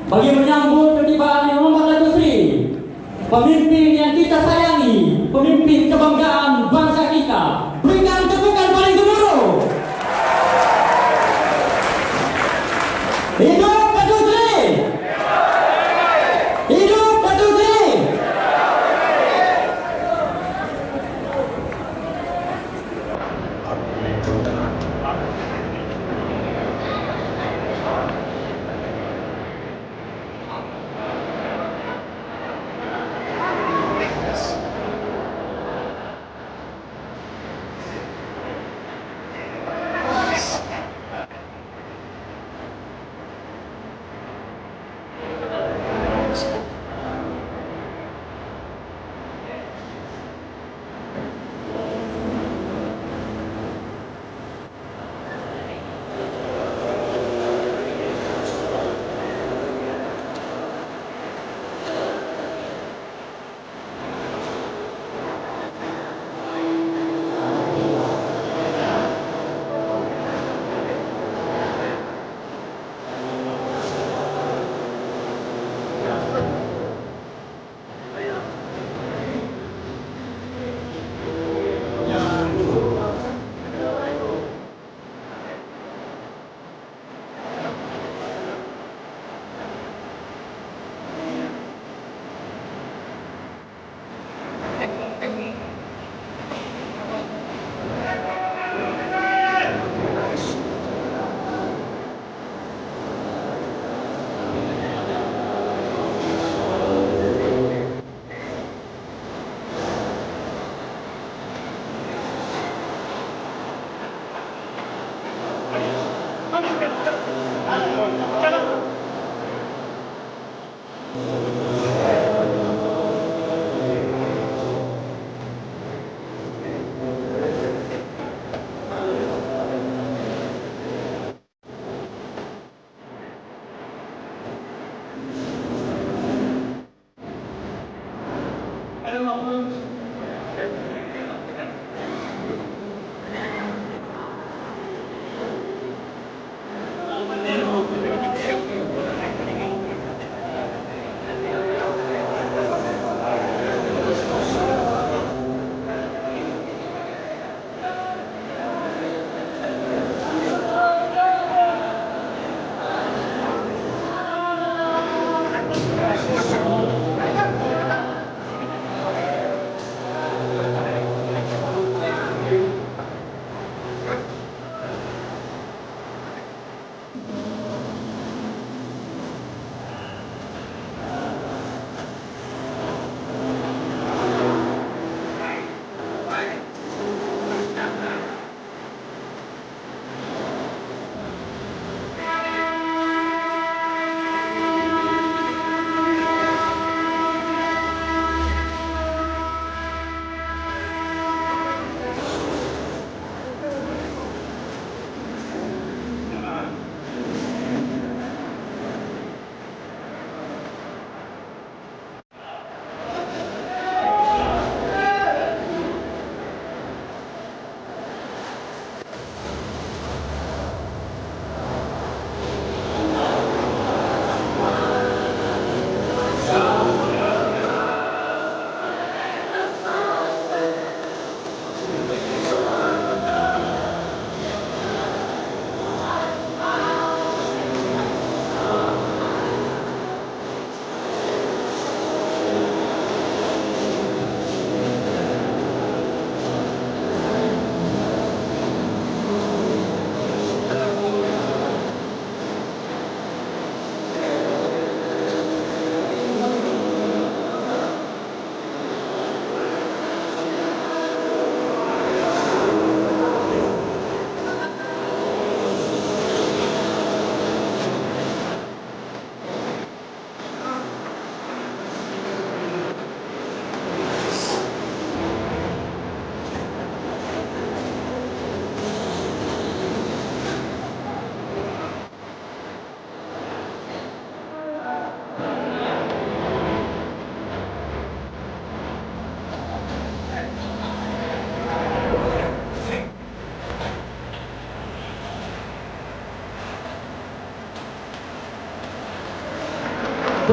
bagi menyambut ketibaan Yang Muhammad Al-Yusri, pemimpin yang kita sayangi, pemimpin kebanggaan bangsa kita. Berikan tepukan paling gemuruh. Hidup Datuk Seri! Hidup Datuk Seri!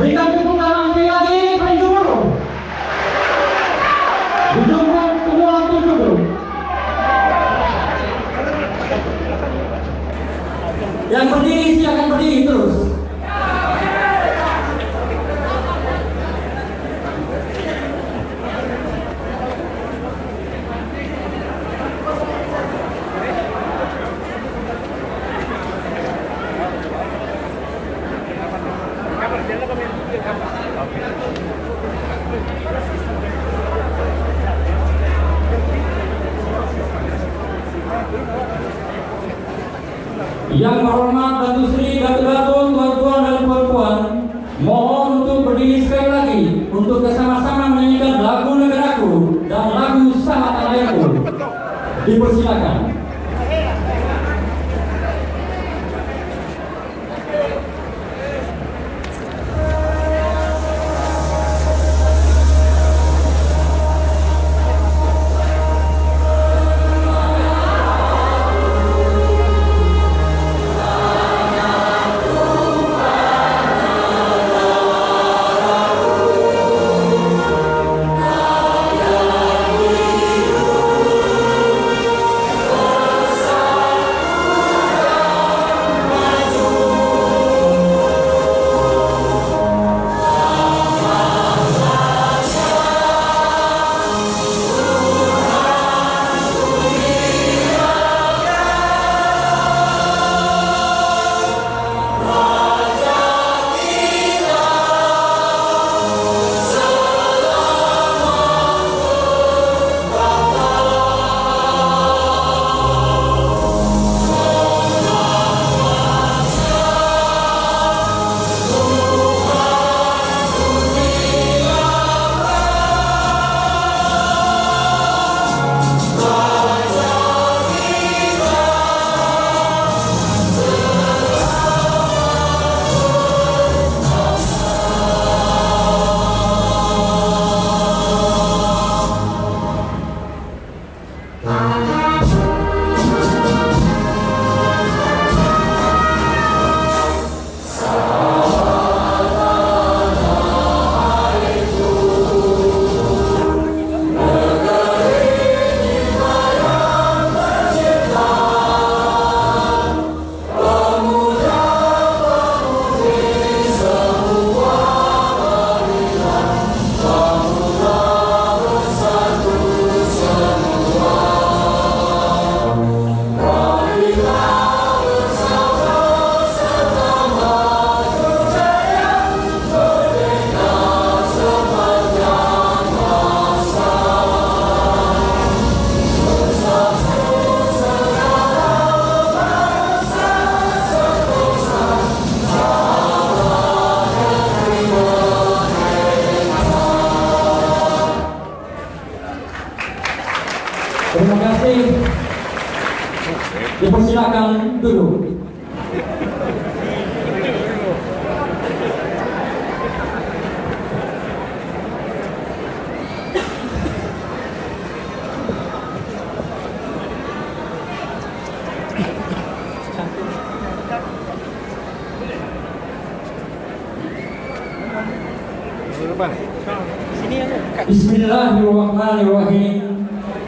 Berikan dukungan sekali lagi paling dulu. Didukung semua duduk. Yang berdiri silakan berdiri terus. Yang terhormat Datuk Sri Datuk-Datuk, tuan-tuan dan puan-puan, mohon untuk berdiri sekali lagi untuk bersama-sama menyanyikan lagu negaraku dan lagu Sahabat Tanah Airku. Dipersilakan. Terima kasih. Dipersilakan duduk. Bismillahirrahmanirrahim.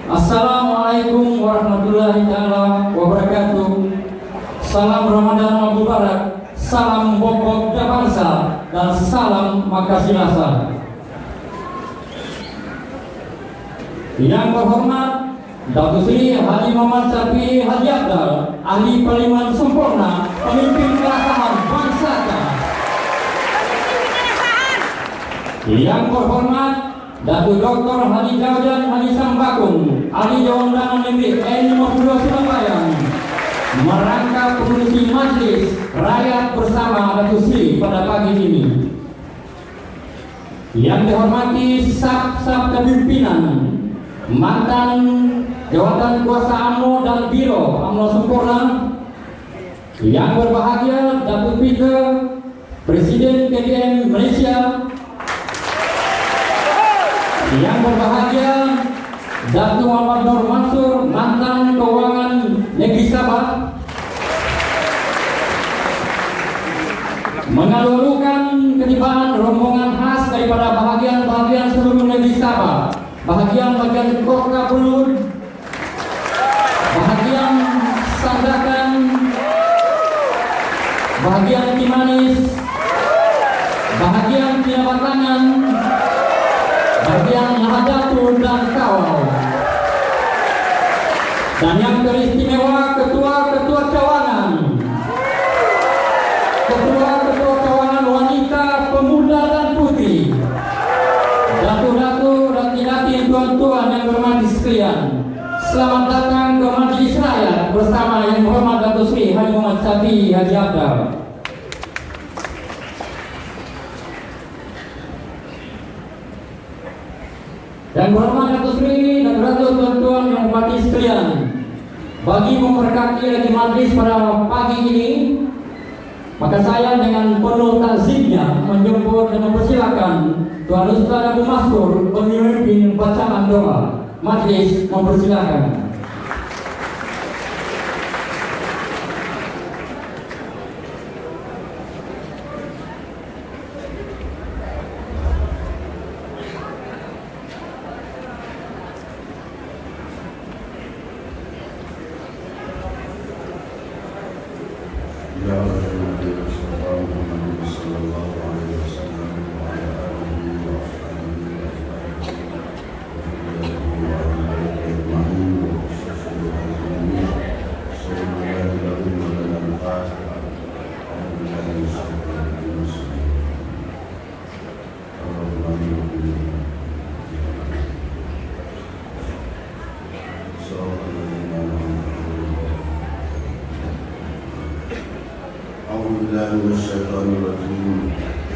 Assalamualaikum warahmatullahi taala wabarakatuh. Salam Ramadan Mubarak, salam pokok bangsa dan salam Makasinasa. Yang terhormat Datuk Sri Haji Muhammad Syafi'i Haji Abdal, Ahli Parlimen Sempurna, Pemimpin Kerajaan Bangsa. Yang terhormat Datuk Dr. Haji Jaujan Haji Sambakung, Ahli Dewan Undangan Negeri N52 Surabaya, merangkap pengurusi Majelis Rakyat bersama Datuk Sri pada pagi ini. Yang dihormati staf-staf kepimpinan, mantan jawatan kuasa AMNO dan Biro AMNO Sempurna, yang berbahagia Datuk Peter, Presiden KDM Malaysia, yang berbahagia Datuk Muhammad Nur Mansur, mantan Keuangan Negeri Sabah, mengalu-alukan ketibaan rombongan khas daripada bahagian-bahagian seluruh negeri Sabah, bahagian Kota Pulut, bahagian Sandakan, bahagian Timanis, bahagian Pinabatangan, bahagian Lahadatul dan Kawal. Dan yang teristimewa ketua-ketua cawangan, ketua-ketua cawangan wanita, pemuda dan putri, datu-datu, dati-dati, tuan-tuan yang berhormat sekalian. Selamat datang ke Majelis Rakyat bersama Yang Berhormat Datuk Seri Haji Muhammad Syafiee Haji Abdal. Yang berhormat Datuk Seri dan Datuk tuan-tuan yang hormati sekalian, bagi memberkati lagi majlis pada pagi ini, maka saya dengan penuh takzimnya menjemput dan mempersilakan Tuan Ustaz Abu Maskur memimpin bacaan doa. Majlis mempersilakan.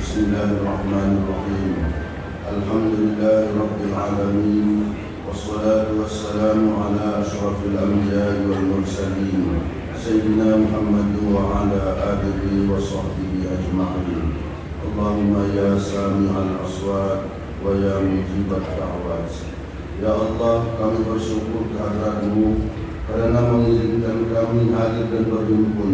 Bismillahirrahmanirrahim. Alhamdulillahirabbil alamin. Wassalatu wassalamu ala asyrafil anbiya'i wal mursalin Sayyidina Muhammad wa ala alihi wa sahbihi ajma'in. Allahumma ya sami'al aswat wa ya mujibat da'wat. Ya Allah, kami bersyukur kehadirat-Mu karena mengizinkan kami hadir dan berhimpun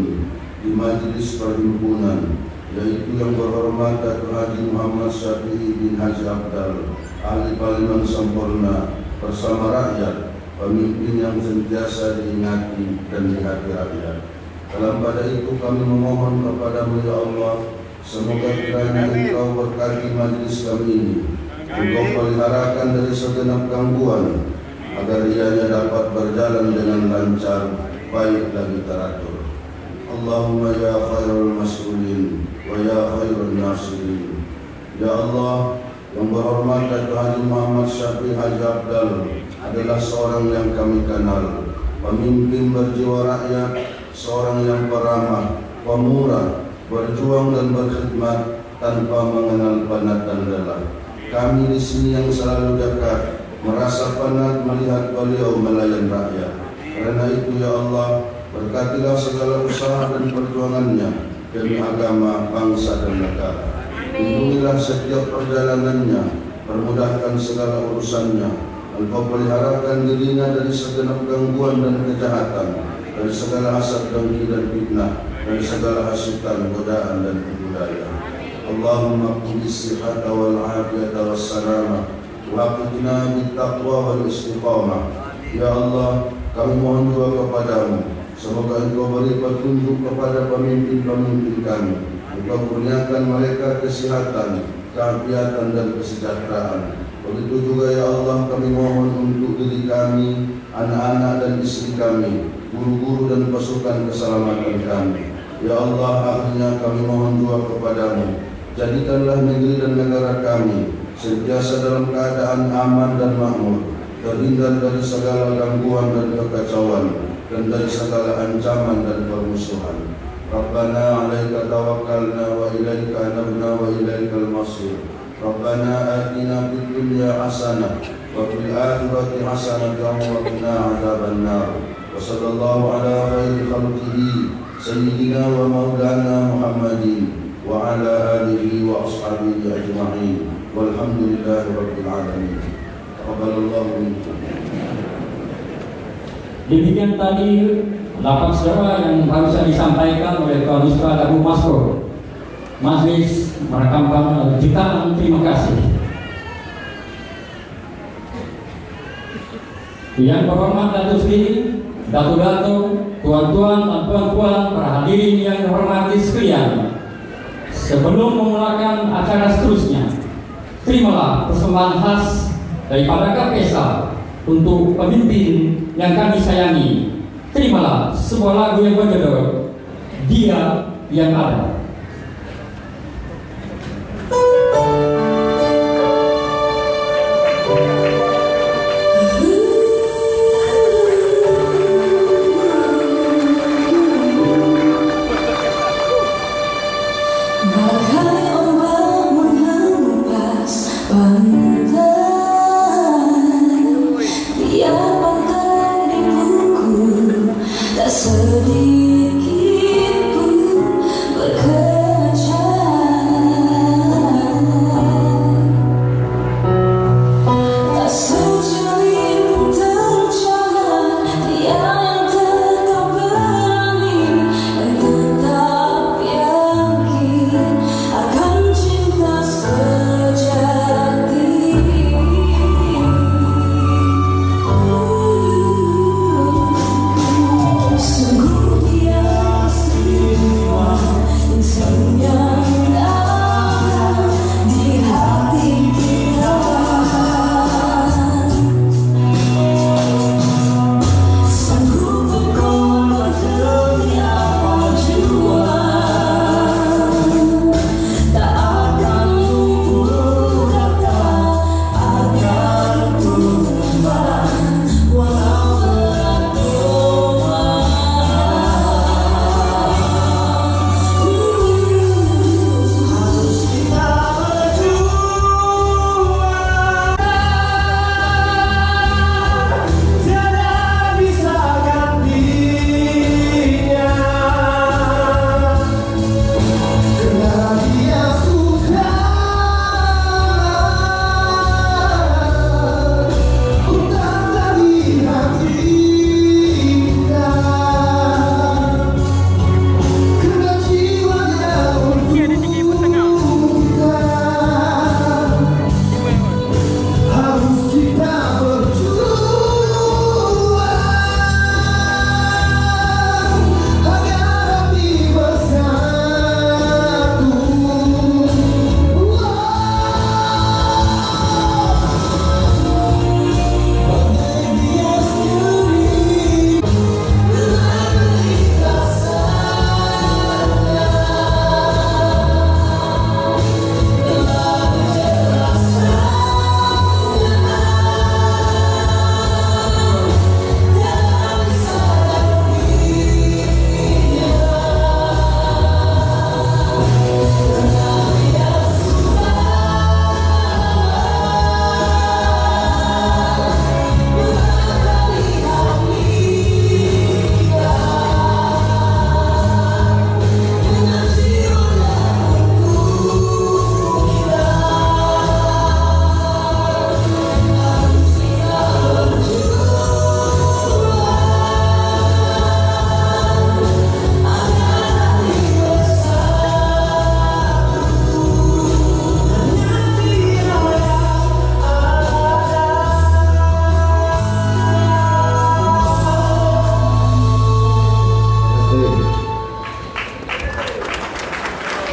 di majlis perhimpunan, yaitu Yang Berhormat Datuk Haji Muhammad Syafiee bin Haji Abdal, ahli parlimen sempurna bersama rakyat, pemimpin yang sentiasa diingati dan di hati rakyat. Dalam pada itu kami memohon kepada-Mu ya Allah, semoga kiranya Engkau berkati majlis kami ini, Engkau peliharakan dari segenap gangguan, agar ianya dapat berjalan dengan lancar, baik dan teratur. Allahumma ya khairul mas'ulin wa ya khairul nasirin. Ya Allah, Yang Berhormat Datuk Haji Muhammad Syafiee Haji Abdal adalah seorang yang kami kenal, pemimpin berjiwa rakyat, seorang yang peramah, pemurah, berjuang dan berkhidmat tanpa mengenal penat dan lelah. Kami di sini yang selalu dekat merasa penat melihat beliau melayan rakyat. Karena itu ya Allah, berkatilah segala usaha dan perjuangannya demi agama, bangsa dan negara. Lindungilah setiap perjalanannya, permudahkan segala urusannya. Engkau peliharakan dirinya dari segenap gangguan dan kejahatan, dari segala hasad, dengki dan fitnah, dari segala hasutan, godaan dan tipu daya. Allahumma qul sihhata wal afiyata was salamah wa qina bit taqwa wal istiqamah. Ya Allah, kami mohon doa kepada-Mu, semoga Engkau beri petunjuk kepada pemimpin-pemimpin kami. Engkau kurniakan mereka kesehatan, keafiatan dan kesejahteraan. Begitu juga ya Allah, kami mohon untuk diri kami, anak-anak dan istri kami, guru-guru dan pasukan keselamatan kami. Ya Allah, akhirnya kami mohon doa kepada-Mu, jadikanlah negeri dan negara kami sentiasa dalam keadaan aman dan makmur, terhindar dari segala gangguan dan kekacauan, dan dari segala ancaman dan permusuhan. Rabbana 'alaika tawakkalna wa ilaika anabna wa ilaikal masir. Rabbana atina fid dunya hasanah wa fil akhirati hasanah wa qina adzabannar. Wa sallallahu ala khairi khalqihi sayyidina wa maulana Muhammadin wa ala alihi wa ashabihi ajma'in. Walhamdulillahi rabbil alamin. Taqabbalallahu minkum. Demikian tadi lapak secara yang harusnya disampaikan oleh Tuan Ustaz Abu Maskur. Majelis merakamkan jutaan terima kasih. Yang terhormat Datuk Sri, Datuk-Datuk, Tuan-tuan dan Puan-puan, para hadirin yang dihormati sekalian. Sebelum memulakan acara seterusnya, terimalah persembahan khas daripada KPSA untuk pemimpin yang kami sayangi. Terimalah sebuah lagu yang berjudul Dia Yang Ada.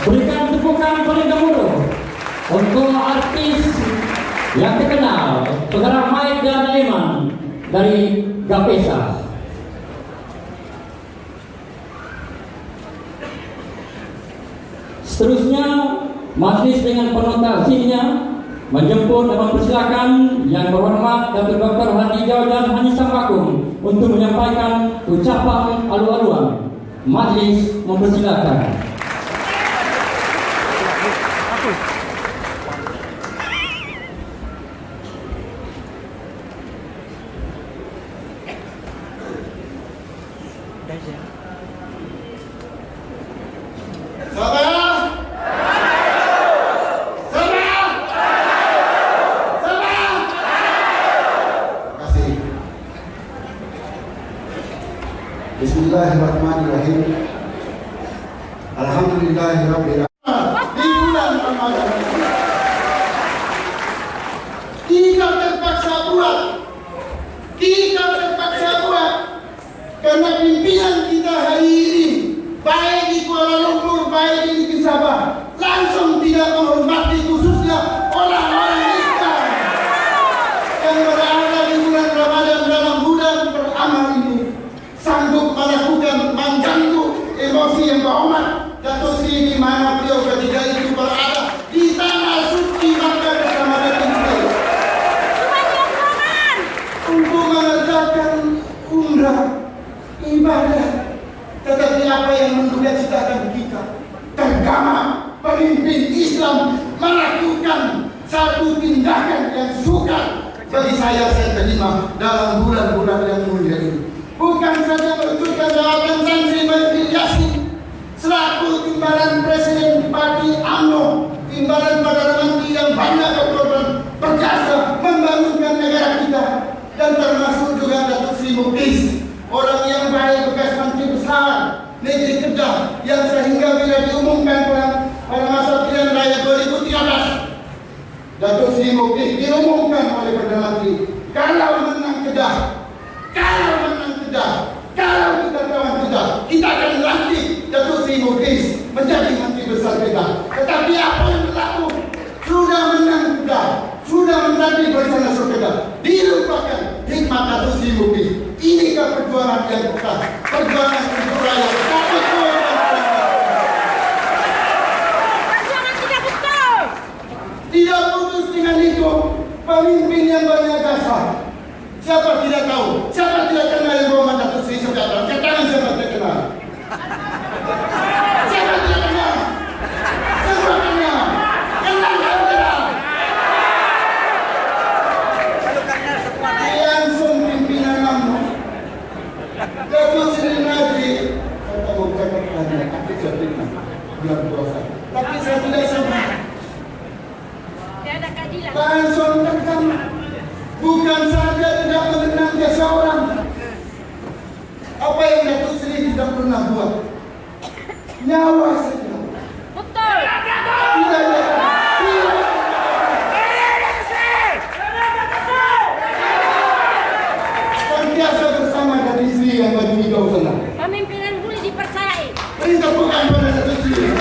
Berikan tepukan paling gemuruh untuk artis yang terkenal, Saudara Mike dan Eman dari Gapesa. Seterusnya, majelis dengan penotasinya menjemput dan mempersilakan yang berhormat Datuk Dr. Hadi Jaudan Haji Sambakung untuk menyampaikan ucapan alu-aluan. Majelis mempersilakan. Bismillahirrahmanirrahim. Alhamdulillahirabbil alamin. bagi saya terima dalam bulan-bulan yang mulia ini. Bukan saja mewujudkan jabatan Santri Mahyudin Yassin selaku timbalan Presiden Parti UMNO, timbalan Perdana Menteri yang banyak berkorban berjasa membangunkan negara kita, dan termasuk juga Datuk Seri Muklis, orang yang baik, bekas Menteri Besar Negeri Kedah, yang sehingga bila diumumkan pada masa pilihan raya 2013, Datuk Seri Muklis diumumkan oleh Perdana Menteri, kalau menang Kedah, kalau kita kawan Kedah, kita akan lantik Datuk Seri Muklis menjadi Menteri Besar Kedah. Tetapi apa yang berlaku? Sudah menang Kedah, sudah menjadi bersama Kedah, dilupakan hikmat Datuk Seri Muklis. Inikah perjuangan yang besar, perjuangan untuk rakyat, Perjuangan tidak betul. tidak putus dengan itu. Pemimpin yang banyak jasa. Siapa tidak tahu? Siapa tidak kenal yang Muhammad Datuk Seri Sejahtera? Angkat tangan siapa tidak kenal? Siapa tidak kenal? Semua kenal. Kenal dan kenal. Langsung pimpinan UMNO. Datuk Seri Najib. Saya tak mau bercakap banyak, tapi saya terima bulan puasa. Tapi saya tidak sama. Tiada keadilan. Langsung tekan. Bukan saja tidak mengenang jasa orang. Apa yang Datuk Seri tidak pernah buat? Nyawa saja. Betul. Tidak ada. Sentiasa bersama dari istri yang baju hijau sana. Pemimpinan boleh dipercayai. Beri tepukan pada Datuk Seri.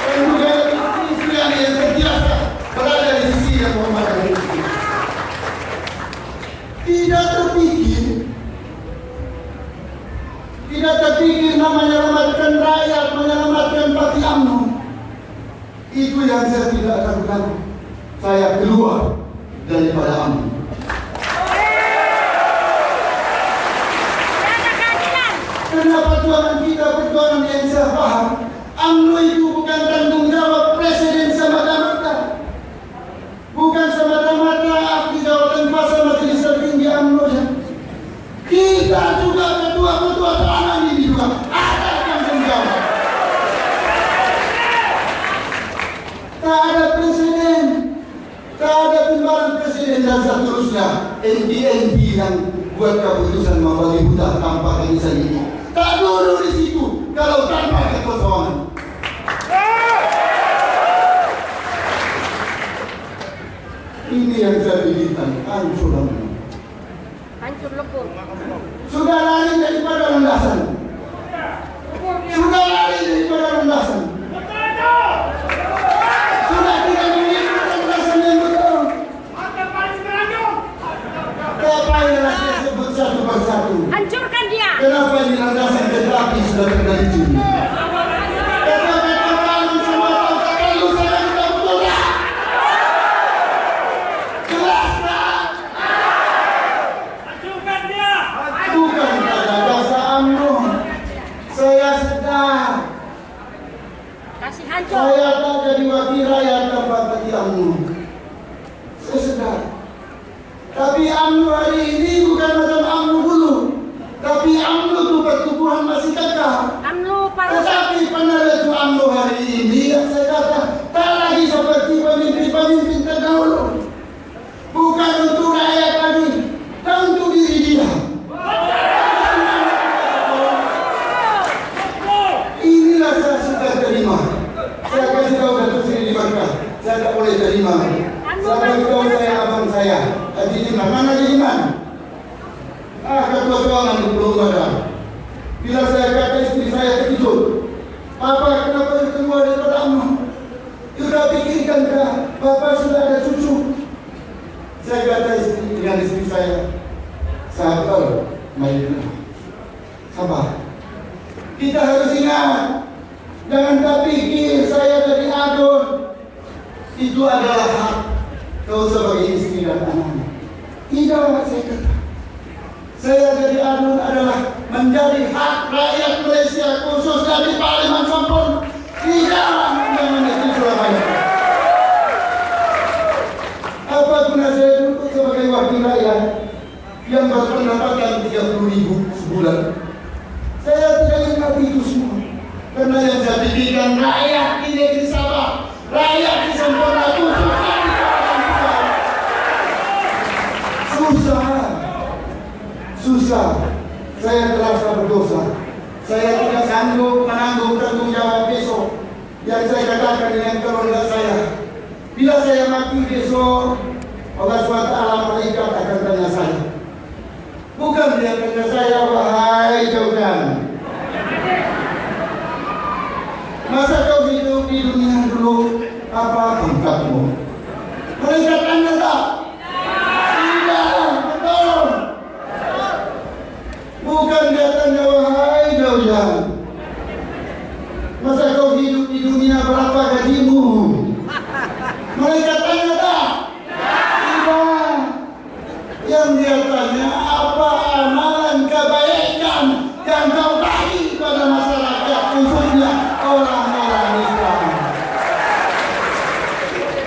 Dan juga istri yang sentiasa berada di sisi yang menghormati istri. Tidak terpikir namanya menyelamatkan rakyat, menyelamatkan Parti UMNO. Itu yang saya tidak lakukan. Saya keluar daripada UMNO. Tiada keadilan. Karena perjuangan kita, perjuangan yang saya paham, UMNO itu bukan tanggung jawab Presiden semata-mata. Bukan semata-mata akti jawatan kuasa Majelis Tertinggi UMNO. Kita juga ketua-ketua tahanan ini juga ada tanggung jawab. Tak ada presiden, tak ada timbalan presiden dan seterusnya. NDNP yang buat keputusan membagi budak tanpa kemisan ini. Tak dulu di situ kalau tanpa kekosongan. Ini yang saya pikirkan, hancur UMNO. Hancur lebur. Sudah lari daripada landasan. Sudah lari daripada landasan. Sudah tidak memiliki landasan yang betul. Kenapa yang saya sebut satu persatu? Hancurkan dia. Kenapa ini landasan tetapi sudah terjadi curi? Kenapa orang semua tahu kata lu saya tidak betul tak? Jelas tak? Bukan pada jasa UMNO. Saya sedar. Kasih hancur. Saya tak jadi wakil rakyat tanpa Parti UMNO. Saya sedar. Tapi UMNO hari ini bukan macam UMNO dulu. Tapi UMNO itu pertumbuhan masih kekal. UMNO para Tetapi peneraju UMNO hari ini yang saya kata tak lagi seperti pemimpin-pemimpin terdahulu. Bukan untuk rakyat lagi, dan untuk diri dia. Inilah saya sudah terima. Saya kasih tahu Datuk Seri Dimarkah, saya tak boleh terima. Saya beritahu saya abang saya, Haji Jiman. Mana Haji Jiman? Ketua Keuangan di Pulau Badan. Bila saya kata istri saya terkejut, Papa kenapa you keluar daripada UMNO? You dah pikirkan kah? Papa sudah ada cucu. Saya kata dengan istri saya, sabar, Maidina. Sabar. Kita harus ingat, jangan tak pikir saya dari adon. Itu adalah hak kau sebagai istri dan anak. Tidak, saya kata. Saya dari adon adalah menjadi hak rakyat Malaysia, khusus dari Parlimen Sempurna. Tidak menjadi Surabaya. yang berpendapatan 30.000 sebulan. Saya tidak ingat itu semua. Karena yang saya pikirkan rakyat di negeri Sabah, rakyat di Sempurna khususnya di kawasan Pulau. Susah. Saya terasa berdosa. Saya tidak sanggup menanggung tanggung jawab besok. Yang saya katakan dengan keluarga saya, bila saya mati besok, Allah SWT malaikat akan tanya saya. Bukan dia tanya saya, wahai Jogan, masa kau hidup di dunia dulu, apa pangkatmu? Malaikat tanya tak? Tidak, betul. Bukan dia tanya, wahai Jogan, masa kau hidup di dunia berapa gajimu? Malaikat tanya tak? Tidak. Yang dia tanya, apa amalan kebaikan yang kau bagi pada masyarakat, khususnya orang-orang Islam.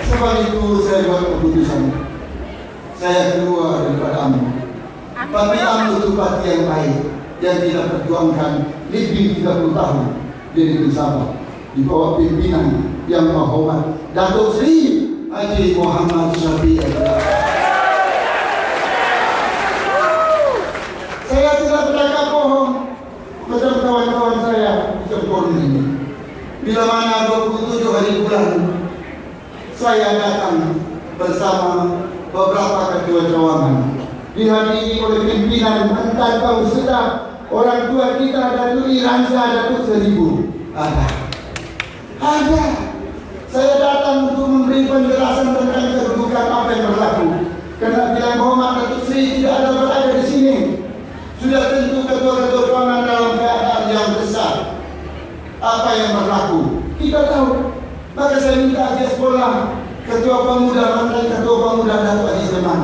Sebab itu saya buat keputusan, saya keluar daripada AMNO. Tapi AMNO itu parti yang baik, yang tidak perjuangkan lebih 30 tahun di negeri Sabah di bawah pimpinan yang terhormat Datuk Seri Haji Muhammad Syafiee. Saya tidak bercakap bohong macam kawan-kawan saya di Cirebon ini. Bila mana 27 hari bulan saya datang bersama beberapa ketua cawangan, dihadiri oleh pimpinan, entah kau sudah orang tua kita, Datuk Iransa, Datuk Seribu. Ada. Saya datang untuk memberi penjelasan tentang kedudukan apa yang berlaku. Karena bila Muhammad Datuk Seri tidak ada berada di sini, sudah tentu ketua-ketua cawangan dalam keadaan yang besar. Apa yang berlaku kita tahu. Maka saya minta Haji Sekolah, Ketua Pemuda, mantan Ketua Pemuda Datuk Haji Sleman,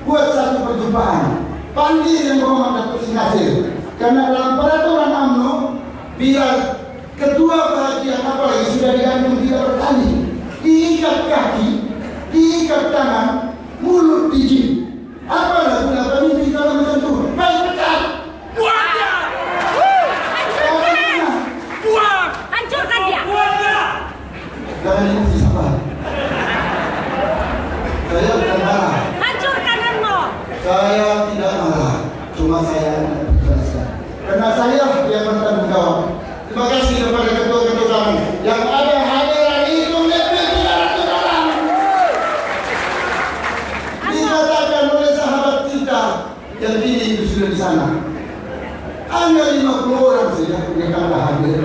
buat satu perjumpaan. Panggil yang Muhammad Datuk Seri Nasir. Karena dalam peraturan AMNO, bila ketua bahagian apalagi sudah digantung 3 kali, diikat kaki, diikat tangan, mulut dijim. Apalah guna pemimpin kalau macam itu? Baik pecat. Buang dia. Buang. Hancurkan dia. Buang dia. Jangan emosi sabar. Saya bukan marah. Hancurkan AMNO. Saya tidak marah. Cuma saya menjelaskan. Karena saya yang bertanggung jawab. Terima kasih kepada ketua-ketua kami yang ada hadiran itu lebih 300 orang. Dikatakan oleh sahabat kita yang ini itu sudah di sana. Hanya 50 orang saja mereka ada hadir.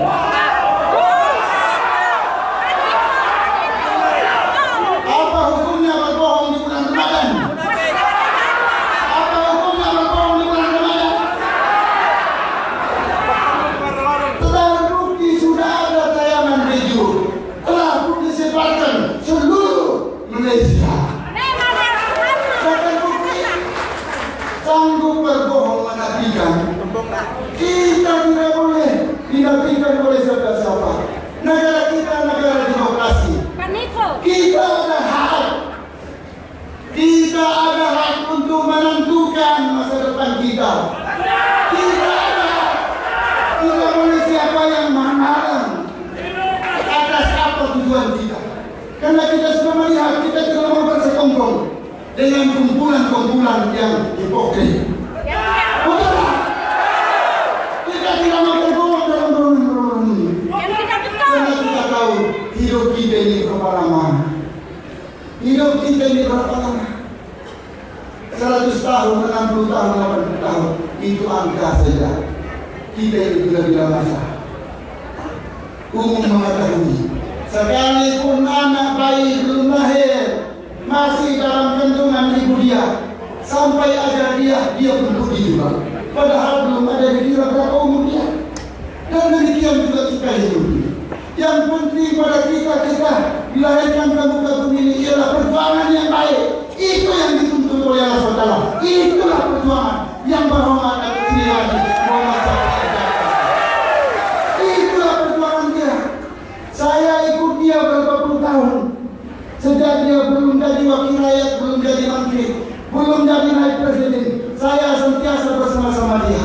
Apa hukumnya berbohong di bulan Ramadan? Apa hukumnya berbohong di bulan Ramadan? Terbukti sudah ada tayangan video, telah disebarkan seluruh Malaysia. Terbukti sanggup berbohong menafikan. Kita tidak boleh dinafikan oleh siapa-siapa. Negara kita negara demokrasi. Kita ada hak. Kita ada hak untuk menentukan masa depan kita. Kita ada hak. Tidak boleh siapa yang menghalang atas apa tujuan kita. Karena kita sudah melihat kita tidak mau bersekongkol dengan kumpulan-kumpulan yang hipokrit. Betul tak? Kita tidak mau tergolong dalam golongan ini. Karena kita tahu hidup kita ini berapa lama. Hidup kita ini berapa lama? 100 tahun, 60 tahun, 80 tahun. Itu angka saja. Kita ini bila-bila masa. Umum mengetahui, sekalipun anak bayi belum lahir, masih dalam kandungan ibu dia, sampai ajar dia pun pergi juga. Padahal belum ada dikira berapa umur dia. Dan demikian juga kita hidup. Yang penting pada kita dilahirkan ke muka bumi ini ialah perjuangan yang baik. Itu yang dituntut oleh Allah SWT. Itulah perjuangan yang berhormat Datuk Seri Haji Muhammad Syafiee. Itulah perjuangan dia. Saya ikut dia berapa puluh tahun. Sejak dia belum jadi wakil rakyat, belum jadi menteri, belum jadi naik presiden. saya sentiasa bersama-sama dia.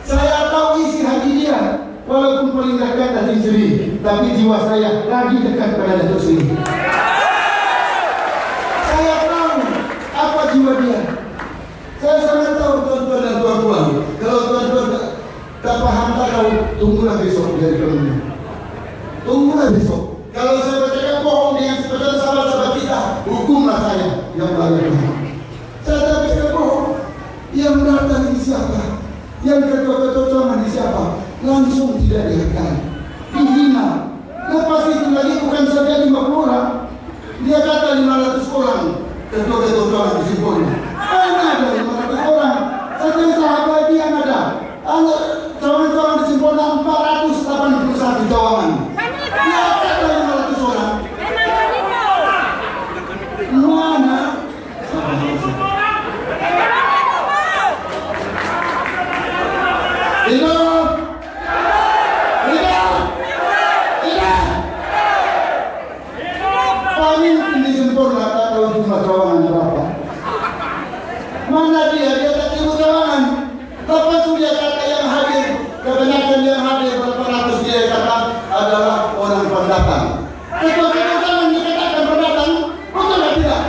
Saya tahu isi hati dia, walaupun paling dekat Datuk Seri, tapi jiwa saya lagi dekat pada Datuk Seri. Saya tahu apa jiwa dia. Saya sangat tahu tuan-tuan dan tuan-tuan. Kalau tuan-tuan tak paham tak tahu, tunggulah besok dari kami. Tunggulah besok. Kalau saya bercakap bohong dengan sebagian sahabat-sahabat kita, hukumlah saya yang melanggar Tuhan. Saya tak bisa bohong. Yang datang ini siapa? Yang ketua-ketua ini siapa? Langsung tidak dihargai, dihina. Lepas itu lagi bukan saja 50 orang, dia kata 500 orang. Ketua-ketua disimpulkan. Mana ada 500 orang? Satu sahabat yang ada. Cawangan-cawangan disimpulkan 481 cawangan. Dia kata 500 orang. Mana? Hidup! Hidup! Hidup! Pemimpin disempurna tak tahu jumlah cawangan berapa. Mana dia? Dia tak tahu cawangan. Lepas itu dia kata yang hadir, kebanyakan yang hadir berapa ratus dia kata adalah orang pendatang. Ketua-ketua jangan dikatakan pendatang, betul tak tidak?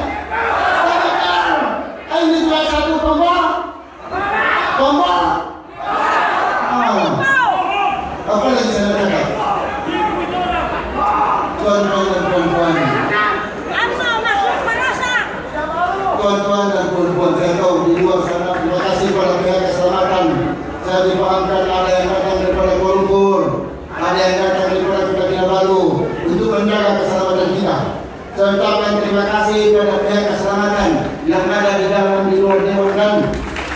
Ini salah satu tombol. Apa lagi saya katakan? Tuan-tuan dan puan-puan. Tuan-tuan dan puan-puan, saya tahu di luar sana, terima kasih pada pihak keselamatan. Saya dipahamkan ada yang datang daripada Kuala Lumpur, ada yang datang daripada Kota Kinabalu untuk menjaga keselamatan kita. Saya ucapkan terima kasih pada pihak keselamatan yang ada di dalam, di luar dewan dan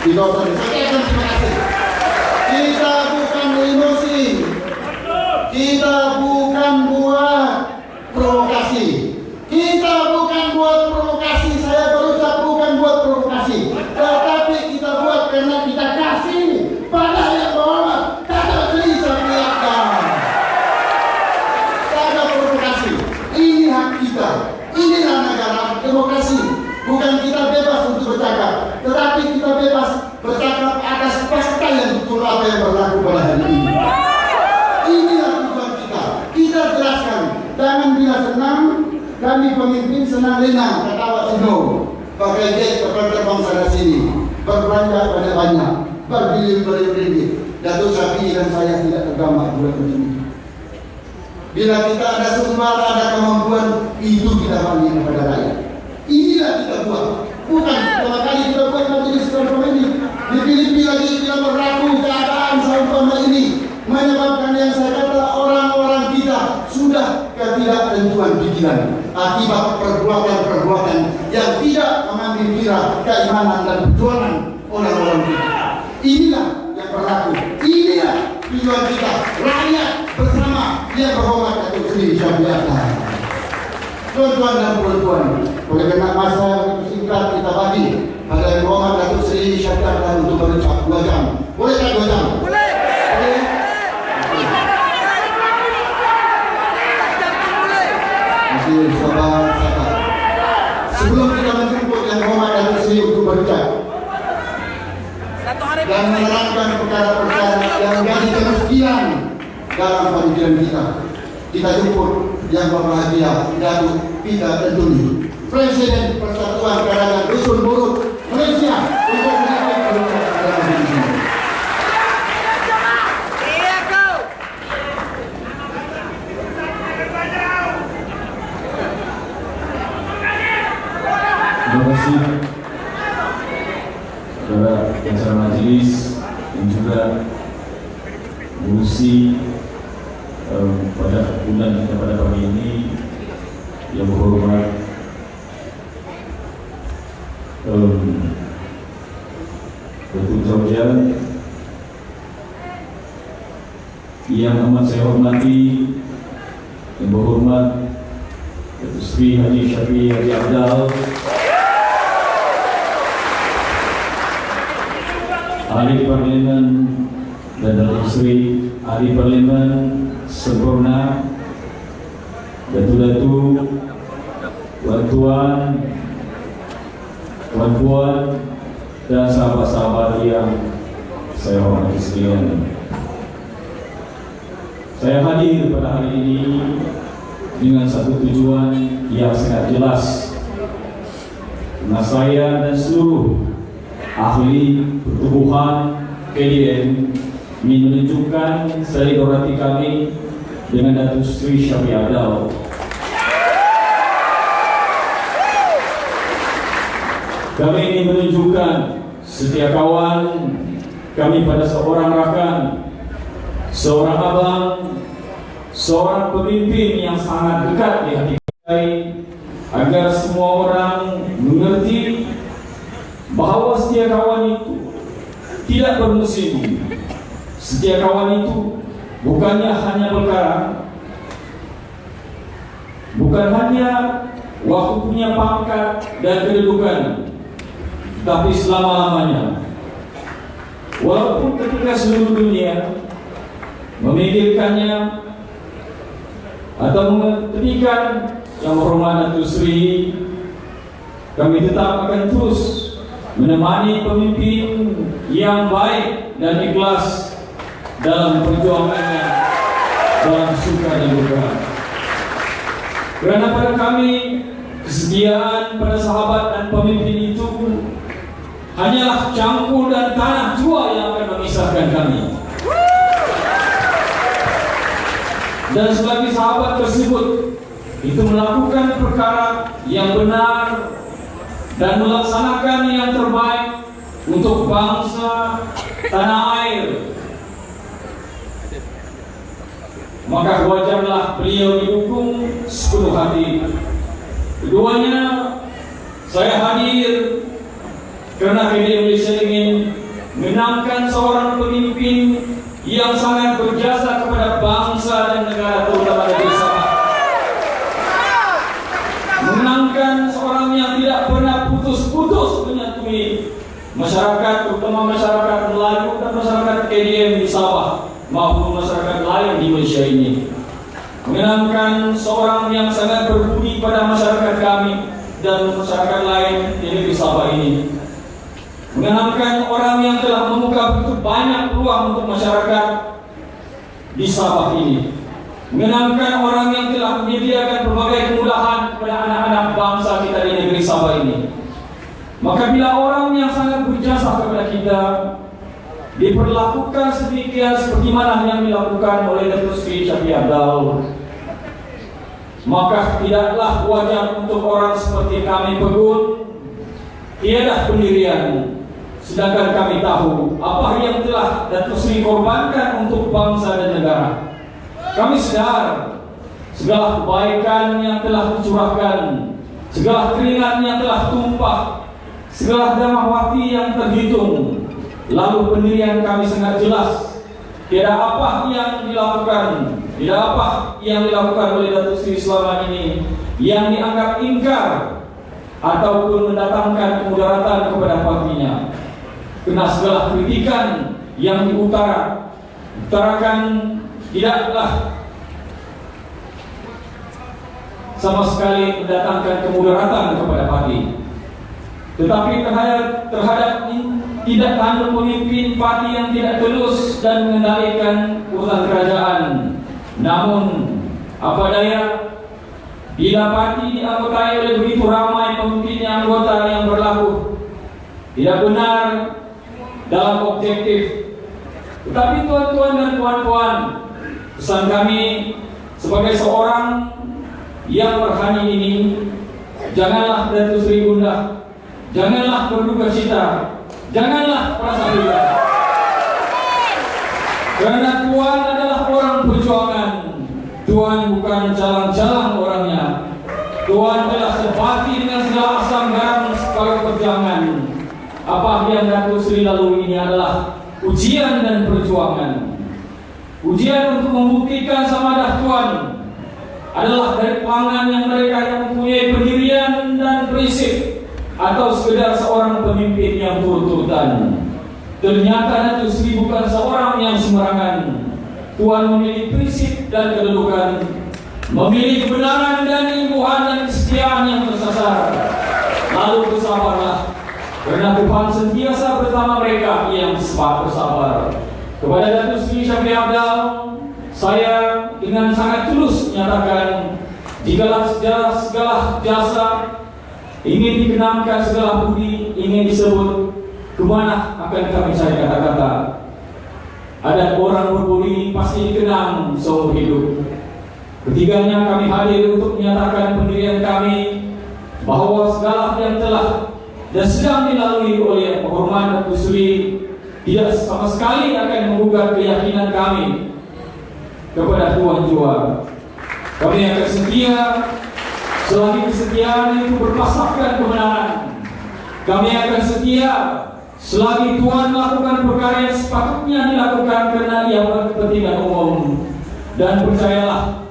di kawasan. Saya ucapkan terima kasih. Kita bukan emosi, kita bukan buat provokasi. Kita bukan buat provokasi. Saya berucap bukan buat provokasi, tetapi kita buat karena kita kasih pada yang bawah. Kata Sri Sapiakan, kata provokasi. Ini hak kita. Inilah negara demokrasi. Bukan kita bebas untuk bercakap, tetapi kita bebas bercakap atas fakta yang betul apa yang berlaku pada hari ini. Inilah tujuan kita. Kita jelaskan. Jangan bila senang, kami pemimpin senang lenang, kata Wak Sino. Pakai jet terbang sana sini, berbelanja pada banyak, berbilion-bilion. Datuk Syafiee dan saya tidak tergambar buat macam ini. Bila kita ada sumber, ada kemampuan, itu kita bagi kepada rakyat. Inilah kita buat. Bukan pertama kali kita buat majelis reforma ini. Dipilih-pilih lagi bila berlaku keadaan seumpama ini, menyebabkan yang saya kata orang-orang kita sudah ketidaktentuan pikiran akibat perbuatan-perbuatan yang tidak mengambil kira keimanan dan perjuangan orang-orang kita. Inilah yang berlaku. Inilah tujuan kita, rakyat bersama yang berhormat Datuk Seri Sapiakan. Tuan-tuan dan puan-puan, oleh kerana masa yang singkat kita bagi pada yang berhormat Datuk Seri Sapiakan untuk berucap 2 jam. Boleh tak 2 jam? Boleh. Boleh. Masih sabar. Sebelum kita menjemput yang berhormat Datuk Seri untuk berucap dan menerangkan perkara-perkara yang menjadi kemestian dalam pemikiran kita, kita jemput yang berbahagia Datuk Peter Antony, Presiden Persatuan Kalangan Dusun Buruk Malaysia, untuk menyampaikan berucap dalam ini. Terima kasih kepada acara majelis dan juga mengurusi pada bulan kita pada pagi ini yang berhormat Datuk Jauja, yang amat saya hormati yang berhormat Datuk Seri Haji Syafiee Haji Abdal, Ahli Parlimen dan Datuk Seri Ahli Parlimen Sempurna, Datuk-datuk, tuan-tuan, puan-puan, dan sahabat-sahabat yang saya hormati sekalian. Saya hadir pada hari ini dengan satu tujuan yang sangat jelas. Karena saya dan seluruh ahli pertubuhan KDM ingin menunjukkan solidariti kami dengan Datuk Seri Syafie Apdal. Kami ingin menunjukkan setia kawan kami pada seorang rakan, seorang abang, seorang pemimpin yang sangat dekat di hati kami, agar semua orang mengerti bahawa setia kawan itu tidak bermusim. Setia kawan itu bukannya hanya perkara, bukan hanya waktu punya pangkat dan kedudukan, tapi selama-lamanya. Walaupun ketika seluruh dunia memikirkannya atau mengetikkan yang hormat Datuk Seri, kami tetap akan terus menemani pemimpin yang baik dan ikhlas dalam perjuangannya, dalam suka dan duka. Kerana pada kami, kesetiaan pada sahabat dan pemimpin itu hanyalah cangkul dan tanah jua yang akan memisahkan kami. Dan selagi sahabat tersebut itu melakukan perkara yang benar dan melaksanakan yang terbaik untuk bangsa tanah air, maka wajarlah beliau didukung sepenuh hati. Keduanya, saya hadir kerana KDM Malaysia ingin menangkan seorang pemimpin yang sangat berjasa kepada bangsa dan negara, terutama negeri Sabah. Menangkan seorang yang tidak pernah putus-putus menyantuni masyarakat, terutama masyarakat Melayu dan masyarakat KDM di Sabah maupun masyarakat lain di Malaysia ini. Mengenangkan seorang yang sangat berbudi pada masyarakat kami dan masyarakat lain di negeri Sabah ini. Mengenangkan orang yang telah membuka begitu banyak peluang untuk masyarakat di Sabah ini. Mengenangkan orang yang telah menyediakan berbagai kemudahan kepada anak-anak bangsa kita di negeri Sabah ini. Maka bila orang yang sangat berjasa kepada kita diperlakukan sedemikian seperti mana yang dilakukan oleh Datuk Seri Syafie Apdal, maka tidaklah wajar untuk orang seperti kami pegun tiada pendirian. Sedangkan kami tahu apa yang telah Datuk Seri korbankan untuk bangsa dan negara. Kami sedar segala kebaikan yang telah dicurahkan, segala keringat yang telah tumpah, segala darah hati yang terhitung. Lalu pendirian kami sangat jelas. Tidak apa yang dilakukan, tidak apa yang dilakukan oleh Datuk Seri selama ini yang dianggap ingkar ataupun mendatangkan kemudaratan kepada partinya. Kena segala kritikan yang diutarakan tidaklah sama sekali mendatangkan kemudaratan kepada parti, tetapi terhadap tidak hanya pemimpin parti yang tidak tulus dan mengendalikan urusan kerajaan. Namun apa daya, bila parti dianggotai oleh begitu ramai pemimpin anggota yang berlaku tidak benar dalam objektif. Tetapi tuan-tuan dan puan-puan, pesan kami sebagai seorang yang berhani ini, janganlah Datuk Seri gundah, janganlah berduka cita, janganlah merasa gila. Kerana Tuan adalah orang perjuangan. Tuan bukan jalan-jalan orangnya. Tuan telah sebati dengan segala asam garam sebagai perjuangan. Apa yang Datuk Seri lalui ini adalah ujian dan perjuangan. Ujian untuk membuktikan sama dah Tuan adalah dari kalangan yang mereka yang mempunyai pendirian dan prinsip, atau sekedar seorang pemimpin yang turut-turutan. Ternyata Datuk Seri bukan seorang yang sembarangan. Tuan memilih prinsip dan kedudukan, memilih kebenaran dan imbuhan dan kesetiaan yang tersasar. Lalu bersabarlah, Karena Tuhan sentiasa bersama mereka yang bersabar. Kepada Datuk Seri Syafri Abdal, saya dengan sangat tulus menyatakan, jikalau segala jasa ingin dikenangkan, segala budi ingin disebut, kemana akan kami cari kata-kata? Ada orang berbudi pasti dikenang seumur hidup. Ketiganya kami hadir untuk menyatakan pendirian kami bahwa segala yang telah dan sedang dilalui oleh Hormat Datuk Seri tidak sama sekali akan menggugat keyakinan kami kepada Tuan Jua. Kami akan setia selagi kesetiaan itu berpasahkan kebenaran. Kami akan setia selagi Tuan melakukan perkara yang sepatutnya dilakukan karena ia berkepentingan umum. Dan percayalah,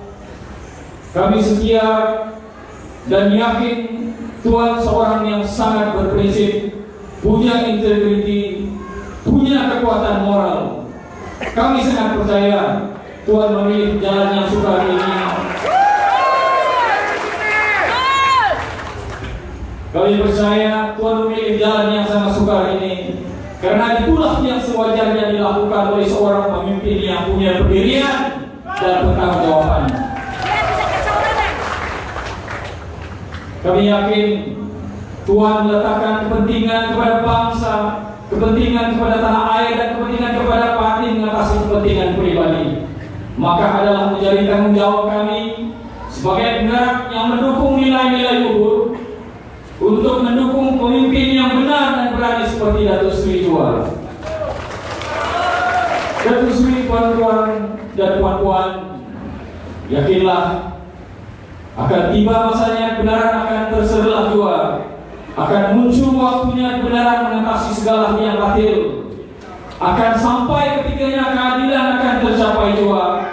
kami setia dan yakin Tuan seorang yang sangat berprinsip, punya integriti, punya kekuatan moral. Kami sangat percaya Tuan memilih jalan yang sukar ini. Kami percaya Tuan memilih jalan yang sangat sukar ini, karena itulah yang sewajarnya dilakukan oleh seorang pemimpin yang punya pendirian dan pertanggungjawaban. Kami yakin Tuhan meletakkan kepentingan kepada bangsa, kepentingan kepada tanah air, dan kepentingan kepada parti mengatasi kepentingan pribadi. Maka adalah menjadi tanggung jawab kami sebagai penggerak yang mendukung nilai-nilai luhur untuk mendukung pemimpin yang benar dan berani seperti Datuk Seri Jua. Datuk Seri, tuan-tuan dan puan-puan, yakinlah akan tiba masanya kebenaran akan tersebelah jua, akan muncul waktunya kebenaran mengatasi segala yang batil, akan sampai ketikanya keadilan akan tercapai jua.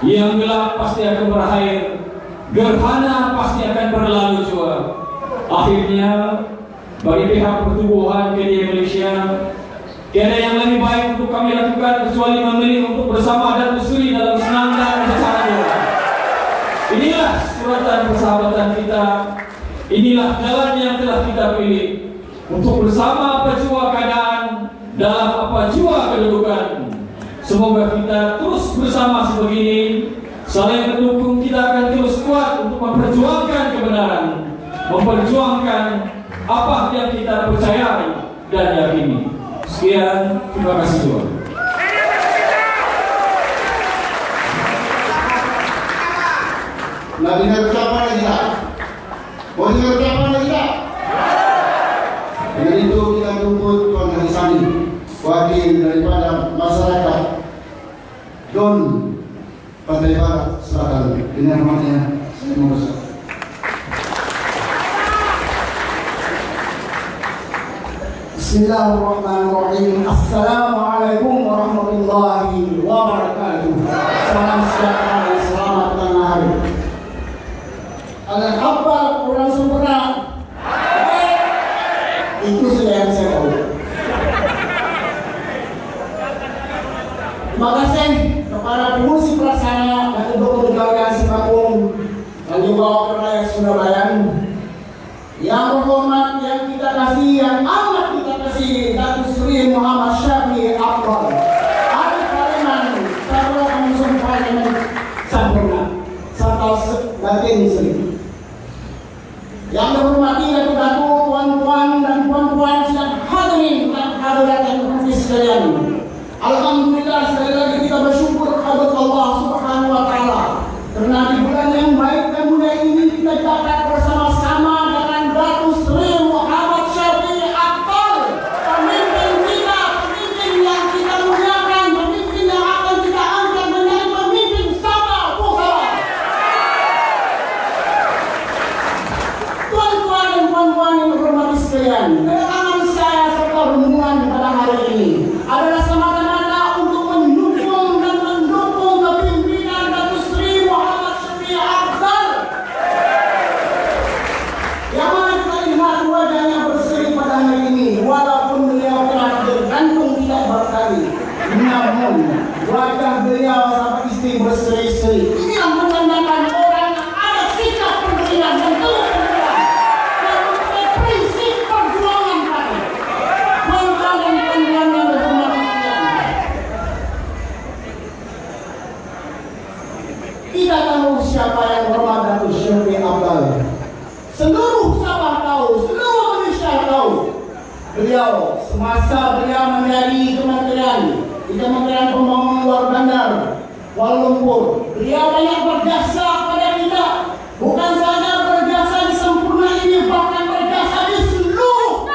Yang gelap pasti akan berakhir, gerhana pasti akan berlalu jua. Akhirnya bagi pihak pertubuhan KDI Malaysia, tiada yang lebih baik untuk kami lakukan kecuali memilih untuk bersama dan bersuri dalam senang dan bersama jua. Inilah suratan persahabatan kita. Inilah jalan yang telah kita pilih untuk bersama apa jua keadaan, dalam apa jua kedudukan. Semoga kita terus bersama sebegini, saling mendukung. Kita akan terus kuat untuk memperjuangkan kebenaran, memperjuangkan apa yang kita percayai dan yakini. Sekian, terima kasih juga. Nah, dengar ucapan lagi tak? Mau dengar ucapan lagi tak? Dengan itu kita tuntut Tuan Haji Sani, wakil daripada masyarakat Don Pantai Barat Selatan. Dengan hormatnya, saya mohon. Bismillahirrahmanirrahim. Assalamualaikum warahmatullahi wabarakatuh. Salam sejahtera dan selamat tengah hari. Ada apa kurang sempurna? Itu sudah yang saya tahu. Terima kasih kepada pengurus pelaksana dan untuk menjaga Simpakung dan juga rakyat Surabaya. Yang berhormat, yang kita kasih, yang amat kita kasih, Datuk Seri Muhammad Syafri Abdal, Ahli Parlimen, Ketua Komisi Parlimen sempurna, serta batin Seri. Yang dihormati Datuk-Datuk, tuan-tuan dan puan-puan sedang hadirin dan hadirat yang berhati sekalian. Alhamdulillah, sekali lagi kita bersyukur kepada Allah Subhanahu Wa Taala karena di bulan yang baik dan mulia ini kita dapat bersama-sama dengan Datuk Seri Muhammad Syafri Abdal, pemimpin kita, pemimpin yang kita muliakan, pemimpin yang akan kita angkat menjadi pemimpin Sabah Pusat. Tuan-tuan dan puan-puan yang berhormat sekalian, kedatangan saya serta rombongan pada hari ini adalah semata-mata untuk mendukung dan mendukung kepimpinan Datuk Seri Muhammad Syafri Abdal, yang mana kita lihat wajahnya berseri pada hari ini. Walaupun beliau telah tergantung tidak berkali, namun wajah beliau sampai istri berseri-seri. Ini yang menandakan orang yang ada sikap pendirian dan teguh pendirian. semasa beliau menjadi kementerian di Kementerian Pembangunan Luar Bandar Kuala Lumpur, beliau banyak berjasa kepada kita. Bukan saja berjasa di Sempurna ini, bahkan berjasa di seluruh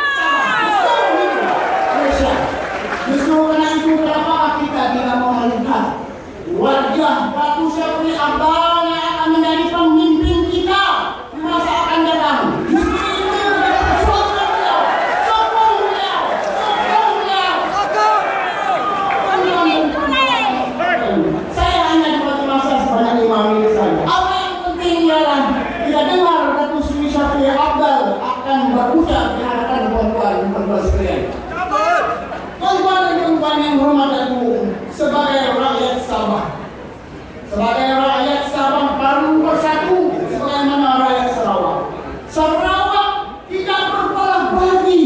Malaysia. Justru karena itu kenapa kita tidak mau melihat wajah Datuk Syafri Apbal yang akan menjadi pemimpin kita di masa akan datang. Justru itu menjadi perjuangan beliau. Sokong beliau, sokong beliau. Saya hanya diberi masa sebanyak 5 menit saja. Apa yang penting ialah kita dengar Datuk Seri Syafri Apbal akan berucap di hadapan tuan-tuan sekalian. Tuan-tuan dan tuan-tuan yang hormat aku, sebagai rakyat Sabah, sebagai rakyat Sabah baru bersatu sebagaimana rakyat Sarawak. Sarawak tidak berbelah-belahi,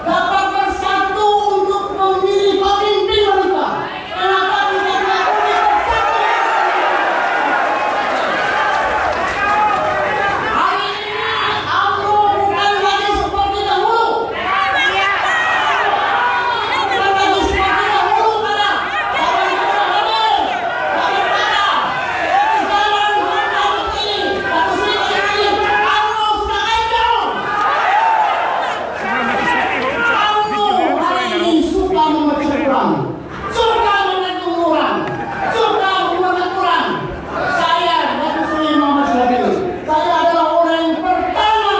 dapat bersatu untuk memilih pemimpin mereka. Kenapa kita tidak boleh bersatu? Hari ini UMNO bukan lagi seperti dahulu. Bukan lagi seperti dahulu karena zaman kita hadir. Daripada zaman Datuk ini, Datuk Seri ini, UMNO sudah hancur. UMNO hari ini suka memecah perang, suka menentung orang, suka membuat perang. Saya Datuk Seri Muhammad Syafri, saya adalah orang yang pertama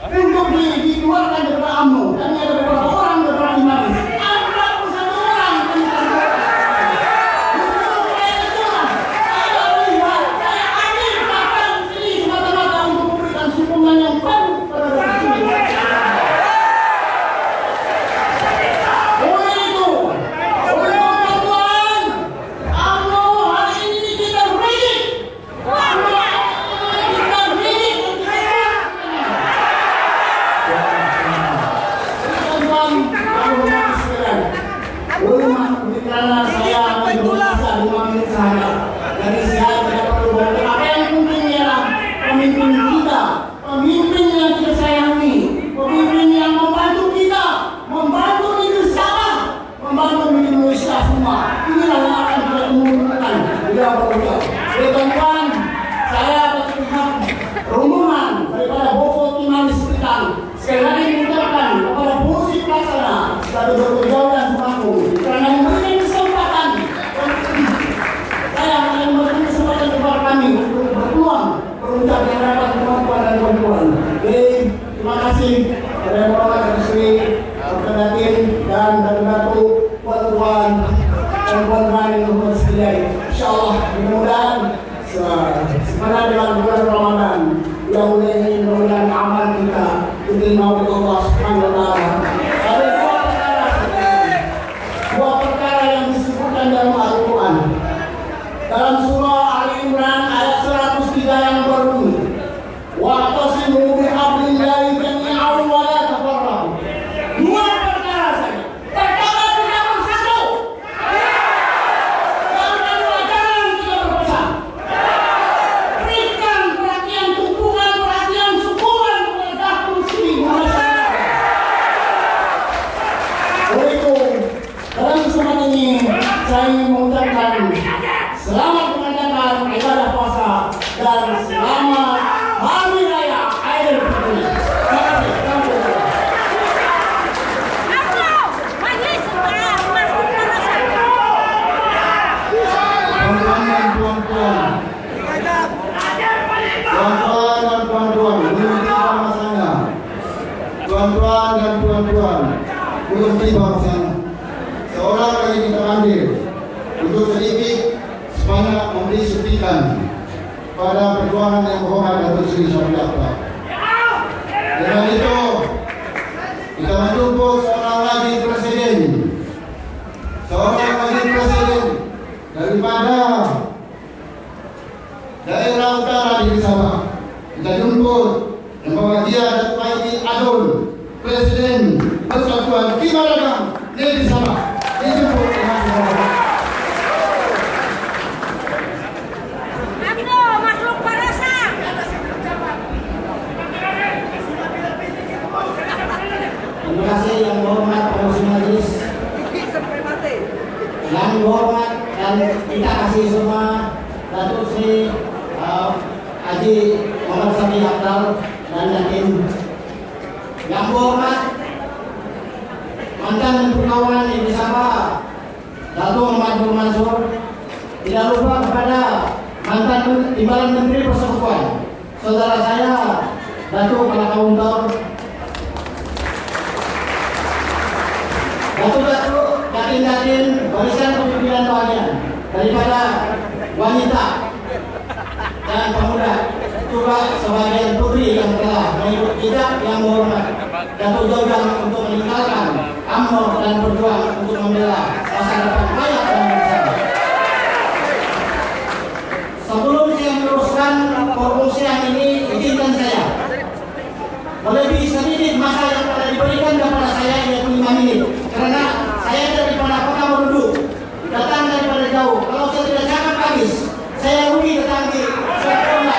untuk dikeluarkan dari UMNO. Kami ada beberapa orang beberapa manis. 41 orang kami keluarkan. Justru saya itulah saya melihat, saya hadir datang sini semata-mata untuk memberikan sokongan yang baru kepada Datuk Seri. Oleh itu, tuan-tuan, UMNO hari ini kita ready. UMNO kita ready untuk tuan-tuan, hormat sekalian. Hormat karena saya hanya berbicara 5 menit saja. Jadi saya tidak perlu banyak. Apa yang penting ialah pemimpin kita, pemimpin yang kita sayangi, pemimpin yang membantu kita, membantu negeri Sabah, membantu negeri Malaysia semua. Inilah yang akan kita umumkan. Beliau berucap. Jadi tuan-tuan, saya berpihak rombongan daripada Bofo Timani Sekitar. Sekali lagi mengucapkan kepada fungsi pelaksana dari Dr. Jauh dan Semaku karena memberikan kesempatan. Saya akan memberikan kesempatan kepada kami untuk berpeluang berucap di hadapan tuan-tuan dan tuan-tuan. Jadi terima kasih kepada yang berhormat Datuk Seri Dr. Datin dan Datuk tuan-tuan dan tuan-tuan yang berhormat sekalian. InsyaAllah mudah-mudahan sebenarnya dengan bulan Ramadan yang ini mudah-mudahan amal kita diterima oleh Allah Subhanahu wa taala. Ada dua perkara yang disebutkan dalam Al-Quran. Dalam surah Al-Imran ayat 103 yang berbunyi, wa'tasimu bihablillahi jami'an wa la tafarraqu. Dua perkara saja. Pertama, kita bersatu. Jangan jangan kita berpecah. Berikan perhatian tumpukan, perhatian sokongan kepada Datuk Seri Muhammad Syafri. Oleh itu, dalam kesempatan ini saya ingin mengucapkan selamat mengerjakan ibadah puasa dan selamat Hari Raya Aidilfitri. Terima kasih. Tuan-tuan dan tuan-tuan, tuan-tuan dan tuan-tuan, belum tiba masanya. Tuan-tuan dan tuan-tuan, belum tiba masanya. Seorang lagi kita ambil untuk sedikit semangat memberi suntikan pada perjuangan yang berhormat Datuk Seri Syafri Apbal. Dengan itu, kita menjemput seorang lagi presiden daripada daerah utara di Sabah. Kita jemput yang bawa dia Datuk Haji Adul, Presiden Persatuan Kibaragam Negeri Sabah. Dijemput dengan segala. Makhluk parasa. Terima kasih yang berhormat. Haji Muhammad Sami Akdal dan Yakin. Yang hormat mantan Menteri Keuangan Ibu Sapa Datuk Muhammad Mansur. Tidak lupa kepada mantan Timbalan Menteri Persekutuan saudara saya Datuk Kalakauntor, Datuk Yakin barisan kepemimpinan bagian daripada wanita dan pemuda, juga sebagian putri yang telah mengikut jejak yang hormat Datuk Jodang untuk meninggalkan UMNO dan berjuang untuk membela masa depan rakyat dan bangsa. Sebelum saya meneruskan perfungsian ini, izinkan saya melebihi sedikit masa yang telah diberikan kepada saya, yaitu 5 menit, karena saya daripada kota berduduk, datang daripada jauh. Kalau saya tidak cakap habis, saya rugi datang di sekolah.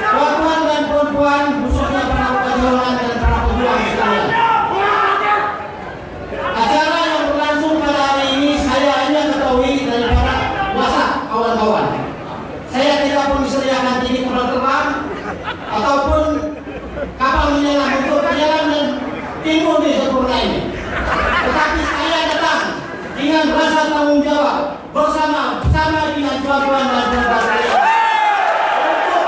Tuan-tuan dan perempuan, khususnya para pejuang dan para pejuang sekalian, acara yang berlangsung pada hari ini saya hanya ketahui daripada WhatsApp kawan-kawan. Saya tidak pun disediakan tiket kapal terbang ataupun kapal menyelam untuk perjalanan timur di sempurna ini. Tetapi saya datang dengan rasa tanggung jawab bersama dengan tuan-tuan dan perempuan sekalian untuk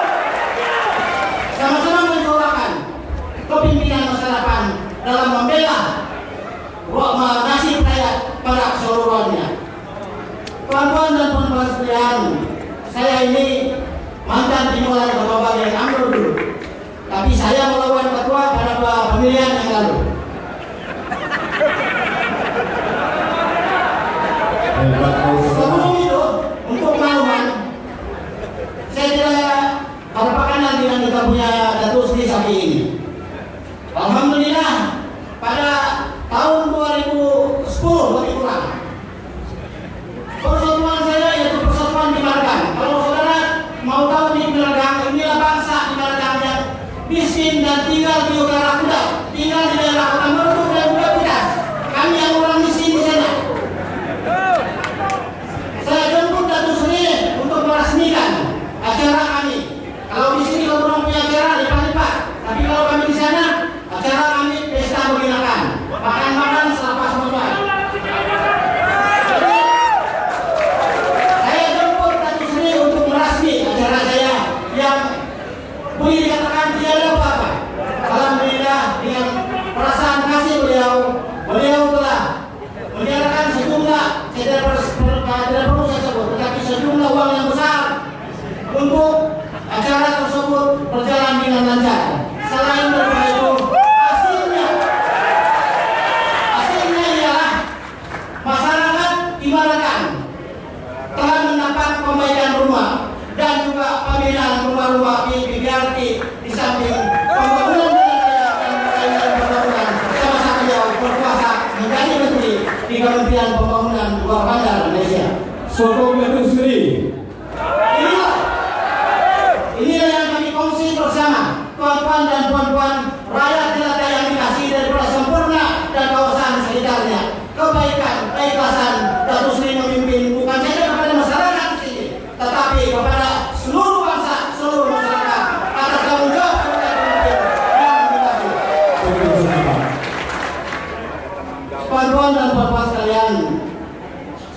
sama-sama mencobakan kepimpinan masa depan dalam membela nasib rakyat pada keseluruhannya. Tuan-tuan dan perempuan sekalian, saya ini mantan timbalan ketua bagian UMNO dulu, tapi saya melawan ketua pada pemilihan yang lalu. Sebelum itu, untuk makluman, saya tidak berpakanan dengan kita punya Datuk Sri Sapi ini. Alhamdulillah, pada tahun 2010 lebih kurang, persatuan saya yaitu persatuan di Margang. Kalau saudara mau tahu di Margang, inilah bangsa di Margang yang miskin dan tinggal di utara Kuda, tinggal di daerah Kota Merdu dan juga Kudas. Kami yang orang miskin di sana. Saya jemput Datuk Sri untuk meresmikan acara kami. Kalau di sini kalau orang punya acara lipat-lipat, tapi kalau kami di sana acara kami pesta menggunakan makan-makan selepas makan. Saya jemput Datuk Sri untuk merasmi acara saya yang boleh dikatakan tiada apa-apa. Alhamdulillah dengan perasaan kasih beliau telah menyerahkan sejumlah, saya tidak perlu saya sebut, tetapi sejumlah uang yang besar untuk acara tersebut berjalan dengan lancar. Selain daripada itu, hasilnya ialah masyarakat Imarakan telah mendapat perbaikan rumah dan juga pembinaan rumah-rumah PBRT di samping pembangunan sama-sama beliau berkuasa menjadi menteri di Kementerian Pembangunan Luar Bandar Malaysia. Sokong Datuk Sri. Inilah yang kami kongsi bersama tuan-tuan dan puan-puan rakyat jelata yang dikasih daripada sempurna dan kawasan sekitarnya. Kebaikan, keikhlasan Datuk Sri memimpin bukan saja kepada masyarakat di sini, tetapi kepada seluruh bangsa, seluruh masyarakat atas tanggung jawab sebagai pemimpin yang dikasih. Tuan-tuan dan puan-puan sekalian,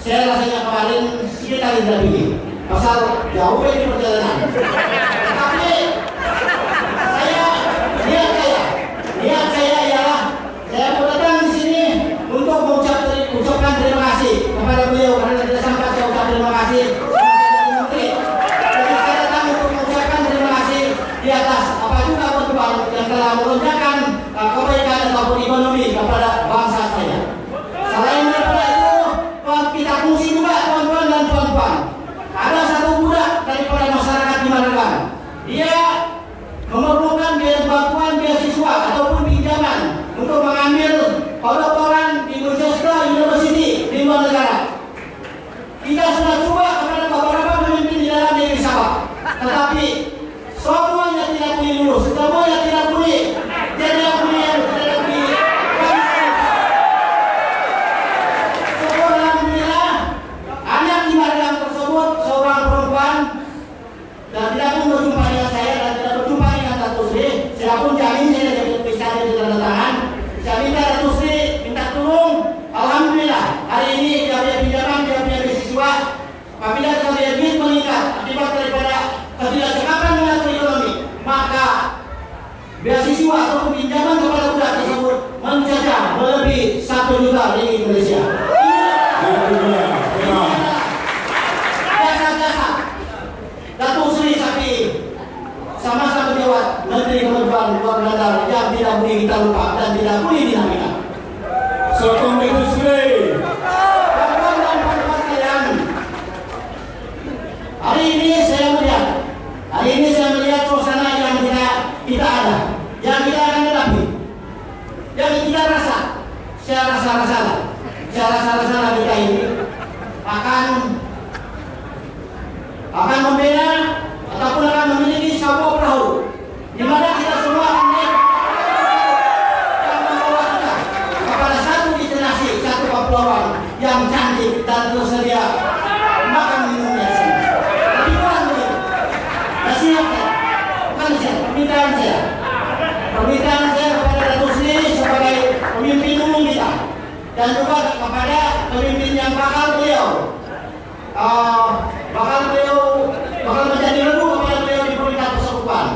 saya rasanya kemarin sedikit tidak begini pasal jauh dari perjalanan. Tetapi niat saya ialah saya mau datang di sini untuk mengucapkan terima kasih kepada beliau karena tidak sampai saya ucap terima kasih sebagai menteri. Jadi saya datang untuk mengucapkan terima kasih di atas apa juga bantuan yang telah melonjakkan kebaikan ataupun ekonomi kepada bangsa saya. Selain daripada itu, kita fungsi juga tuan-tuan dan puan-puan. Ada satu budak daripada masyarakat di Margang. Dia memerlukan bantuan beasiswa ataupun pinjaman untuk mengambil kedokteran di Manchester University di luar negara. Kita sudah coba kepada beberapa pemimpin di dalam negeri Sabah, tetapi semuanya tidak boleh lulus, semuanya tidak boleh. Jadi yang boleh tidak boleh. Syukur alhamdulillah, hanya Apabila daya duit meningkat akibat daripada ketidakcakapan mengatur ekonomi, maka beasiswa atau pinjaman kepada budak tersebut mencapai melebihi 1 juta ringgit Indonesia. Jasa-jasa Datuk Seri Sapi sama-sama pejabat Menteri Kementerian Luar Negara yang tidak boleh kita lupa dan tidak boleh dinamakan. Sokong Datuk Seri. Kawan dan kawan sekalian, hari ini saya melihat suasana yang kita ada, yang kita akan hadapi, yang kita rasa, saya rasa kita ini akan membina ataupun akan memiliki sebuah perahu di mana kita semua akan naik yang membawa kita kepada satu destinasi, satu kepulauan yang cantik dan tersedia makan minumnya di sini. Tapi kurang lebih nasihat saya, bukan nasihat, permintaan saya kepada Datuk Seri sebagai pemimpin umum kita dan juga kepada pemimpin yang bakal menjadi rebu kepada beliau di peringkat persekutuan.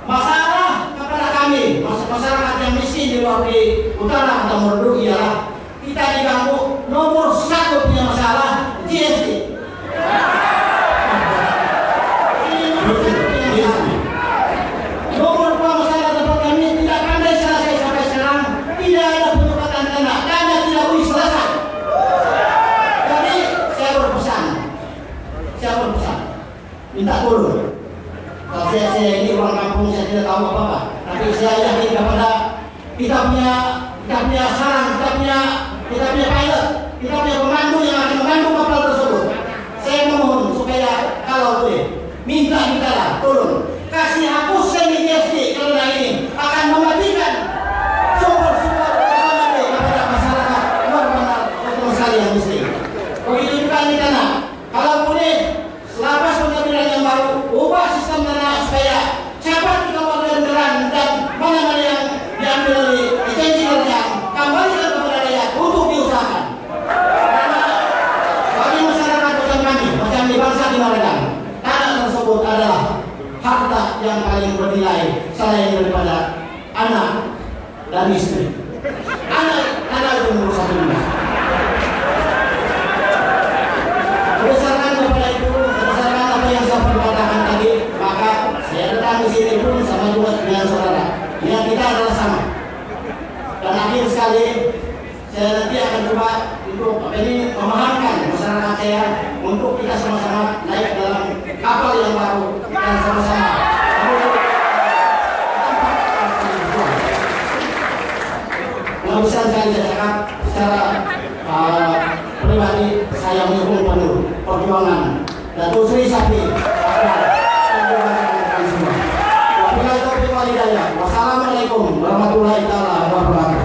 Masalah kepada kami, masyarakat yang miskin di luar di utara atau Merduk ialah kita diganggu nomor 1 punya masalah GST. Ini nomor 1 punya masalah. Nomor 2 masalah tempat kami tidak pandai selesai sampai sekarang, tidak ada penyekatan tanah, dana tidak boleh selesai. Jadi saya berpesan, minta tolong. Kalau saya ini orang kampung, saya tidak tahu apa-apa, tapi saya yakin kepada kita punya sarang, kita punya pilot, kita punya pemandu yang akan memandu kapal tersebut. Saya memohon supaya kalau boleh minta-mintalah tolong kasih hapuskan GST karena ini akan mematikan sumber-sumber ekonomi kepada masyarakat luar bandar atau sekali yang miskin. Begitu juga di tanah. Kalau boleh selepas pengambilan yang baru, ubah sistem tanah supaya cepat dikeluarkan dan mana-mana yang diambil oleh lisensi kerajaan kembalikan kepada rakyat untuk diusahakan. Karena bagi masyarakat macam kami, macam di bangsa di Malaysia, tanah tersebut adalah harta yang paling bernilai selain daripada anak dan istri. Anak itu nomor 1. Berdasarkan kepada itu, berdasarkan apa yang saya perkatakan tadi, maka saya datang di sini pun sama juga dengan saudara. Yang kita adalah sama. Dan akhir sekali, saya nanti akan coba untuk memahamkan masyarakat saya untuk kita sama-sama naik dalam kapal yang baru dan sama-sama. Bisa saya cakap secara pribadi, saya mendukung penuh perjuangan Datuk Seri Sapi dan juga rekan-rekan semua. Wabillahi taufiq wal hidayah. Wassalamualaikum warahmatullahi wabarakatuh.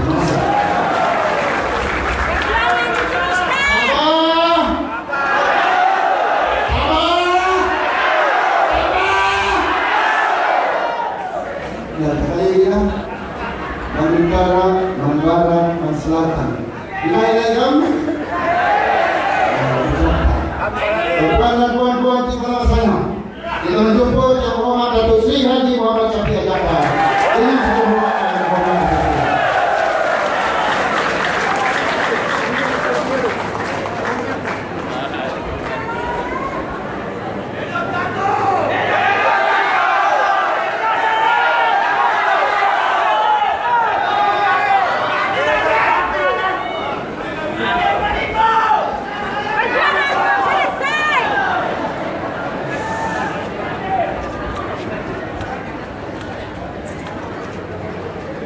Ya, sekali ya. Utara, barat, selatan. Wilayah Tuan dan puan-puan di belakang sana, kita menjumpa Yang Berhormat Datuk Seri Haji Muhammad Shafie Jaafar dengan seluruh yang berhormat.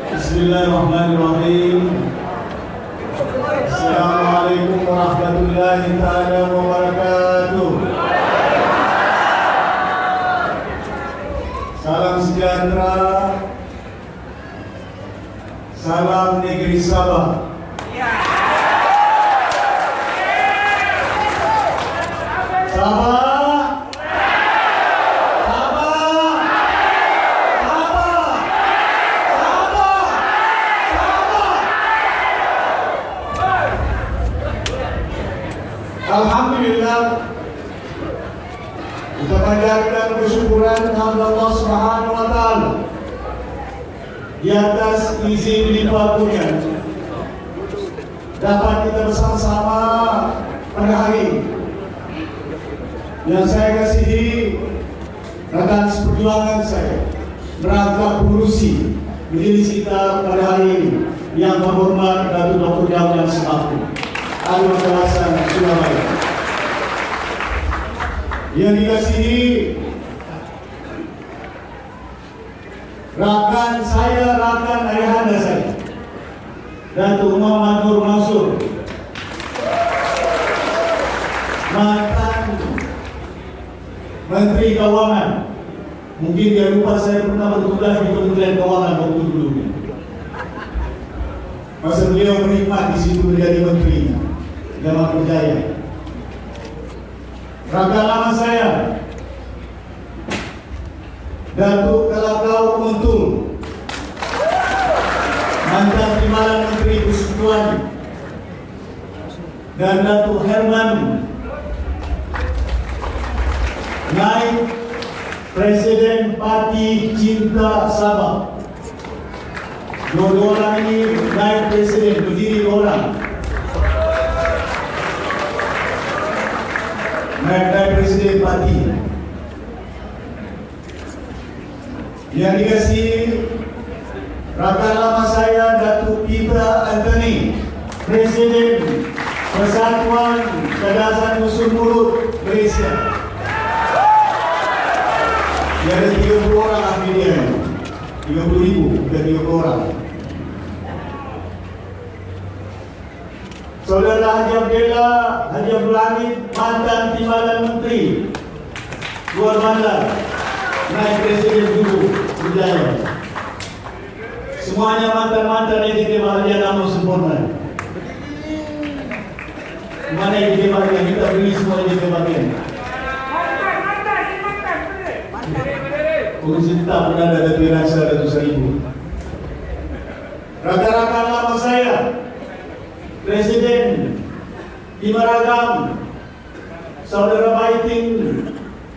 Bismillahirrahmanirrahim. Assalamualaikum warahmatullahi ta'ala wabarakatuh. Salam sejahtera. Salam negeri Sabah. Sabah. Alhamdulillah, Kita panjatkan kesyukuran kepada Allah Subhanahu wa taala di atas izin limpah-Nya dapat kita bersama-sama pada hari ini. Yang saya kasihi rekan seperjuangan saya, merangkap pengurusi majelis kita pada hari ini, yang terhormat Datuk Dr. Dawjan Sembakung, Ahli Kawasan Surabaya. Yang dikasihi rakan saya, rakan ayahanda saya, Datuk Muhammad Nur Mansur, mantan Menteri Keuangan. Mungkin dia lupa saya pernah bertugas di Kementerian Keuangan waktu dulu. Masa beliau berkhidmat di situ menjadi menteri Dalam Berjaya. Rakan lama saya, Datuk Kelakau Untul, mantan Timbalan Menteri Persekutuan, dan Datuk Herman, naib Presiden Parti Cinta Sabah. Dua orang ini naib presiden, berdiri orang. Naib presiden parti. Yang dikasihi rakan lama saya, Datuk Peter Anthony, Presiden Persatuan Kedasan Dusun Mulut Malaysia. Dia ada 30 orang ahli dia, 30,000 dan 30 orang. Saudara Haji Abdullah Haji Abdul Hamid, mantan Timbalan Menteri Luar Bandar, naib presiden dulu Berjaya. Semuanya mantan-mantan yang diterima nama sempurna. Mana yang diterima, kita beri semua yang diterima. Urusan tak pernah ada pirasa 100,000. Rakan-rakan lama saya, Presiden Imaragam, Saudara Baiting,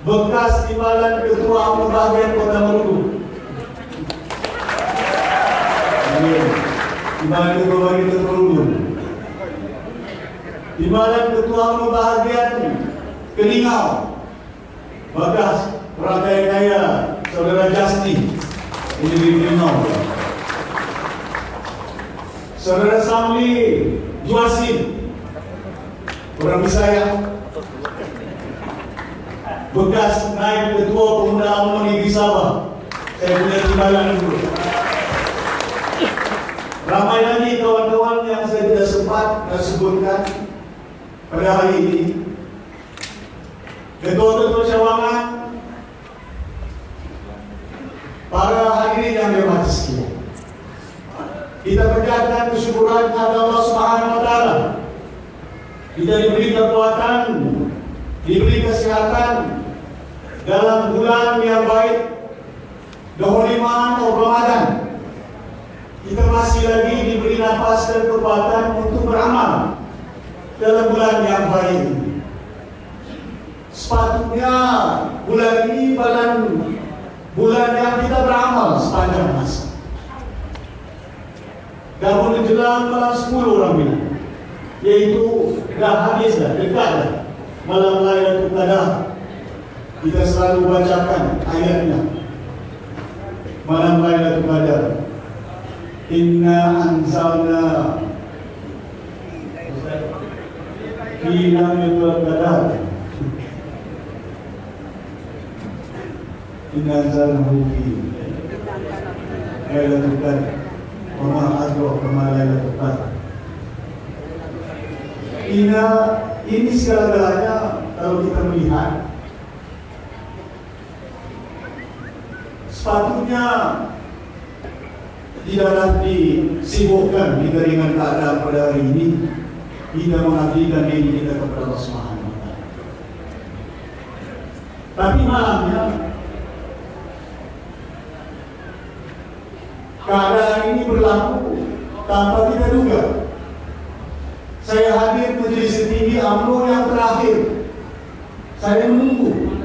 bekas Timbalan Ketua Umum Bahagian Kota Maluku. Timbalan Ketua Bahagian Kota Maluku. Timbalan Ketua Umum Bahagian Keningau, bekas Perangai Kaya Saudara Justin, ini di Keningau. Saudara Samli Juasin, orang Bisaya, bekas naib Ketua Pemuda UMNO Negeri Sabah. Saya punya timbalan dulu. Ramai lagi kawan-kawan yang saya tidak sempat sebutkan pada hari ini. Ketua-ketua cawangan, para hadirin yang dirahmati sekalian, kita panjatkan kesyukuran kepada Allah Subhanahu wa taala. Kita diberi kekuatan, diberi kesehatan dalam bulan yang baik, Daholiman atau Ramadan. Kita masih lagi diberi nafas dan kekuatan untuk beramal dalam bulan yang baik. Sepatutnya bulan ini bulan yang kita beramal sepanjang masa. Dah menjelang malam 10 orang bilang, yaitu dah habis dah, dekat dah malam Lailatul Qadar. Kita selalu bacakan ayatnya malam Lailatul Qadar. Inna anzalna fi Lailatul Qadar. Inna anzalnahu fi Lailatul Qadar. Wama adra kama Lailatul Qadar. Ini segala-galanya kalau kita melihat, sepatutnya tidaklah disibukkan kita dengan keadaan pada hari ini. Kita mengabdikan diri kita kepada Allah Subhanahu wa taala. Tapi malamnya keadaan ini berlaku tanpa kita duga. Saya hadir majelis tinggi UMNO yang terakhir. Saya menunggu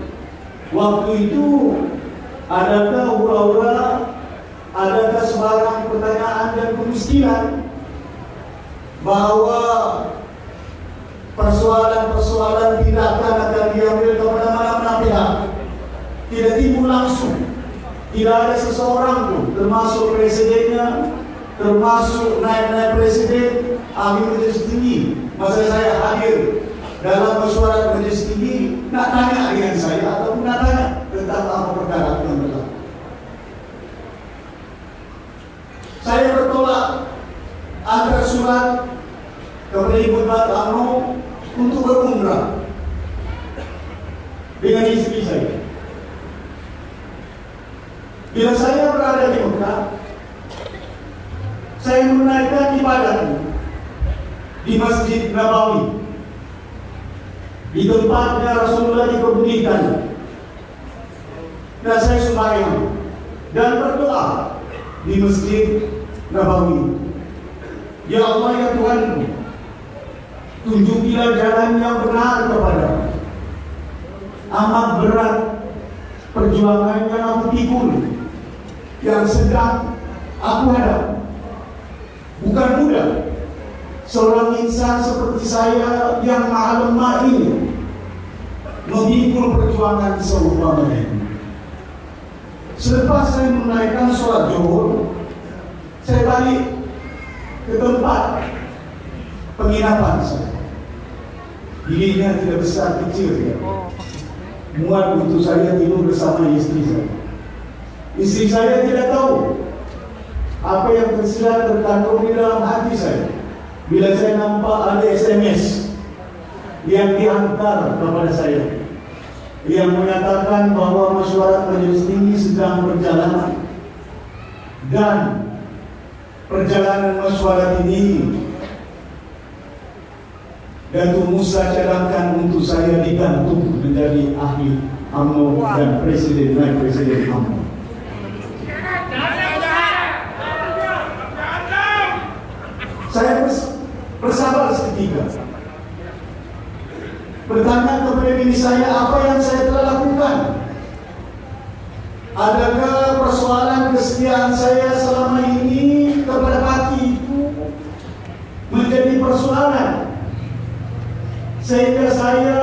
Waktu itu adakah hura-hura, adakah sebarang pertanyaan dan kemiskinan bahwa persoalan-persoalan tindakan akan diambil kepada mana-mana pihak? Tidak timbul langsung. Tidak ada seseorang pun, termasuk presidennya, termasuk naib-naib presiden, ahli majelis tinggi. Masa saya hadir dalam mesyuarat majelis tinggi, nak tanya dengan saya atau nak tanya tentang apa perkara yang berlaku. Saya bertolak antar surat kepada Ibu Batu UMNO untuk berumrah dengan istri saya. Bila saya berada di Mekah, saya menunaikan ibadah di Masjid Nabawi, di tempatnya Rasulullah dikebumikan, dan saya sembahyang dan berdoa di Masjid Nabawi. Ya Allah, ya Tuhanku, tunjukilah jalan yang benar kepadaku. Amat berat perjuangan yang aku pikul, yang sedang aku hadap. Bukan mudah seorang insan seperti saya yang maha lemah ini memikul perjuangan seumpama ini. Selepas saya menunaikan sholat zuhur, saya balik ke tempat penginapan saya. Dirinya tidak besar kecil ya. Muat untuk saya tidur bersama istri saya. Istri saya tidak tahu apa yang tersirat terkandung di dalam hati saya bila saya nampak ada SMS yang dihantar kepada saya yang menyatakan bahwa mesyuarat majelis tinggi sedang berjalan dan perjalanan mesyuarat ini Datuk Musa cadangkan untuk saya digantung menjadi ahli UMNO dan presiden dan presiden UMNO. Saya bersabar seketika, bertanya kepada diri saya apa yang saya telah lakukan. Adakah persoalan kesetiaan saya selama ini kepada parti itu menjadi persoalan sehingga saya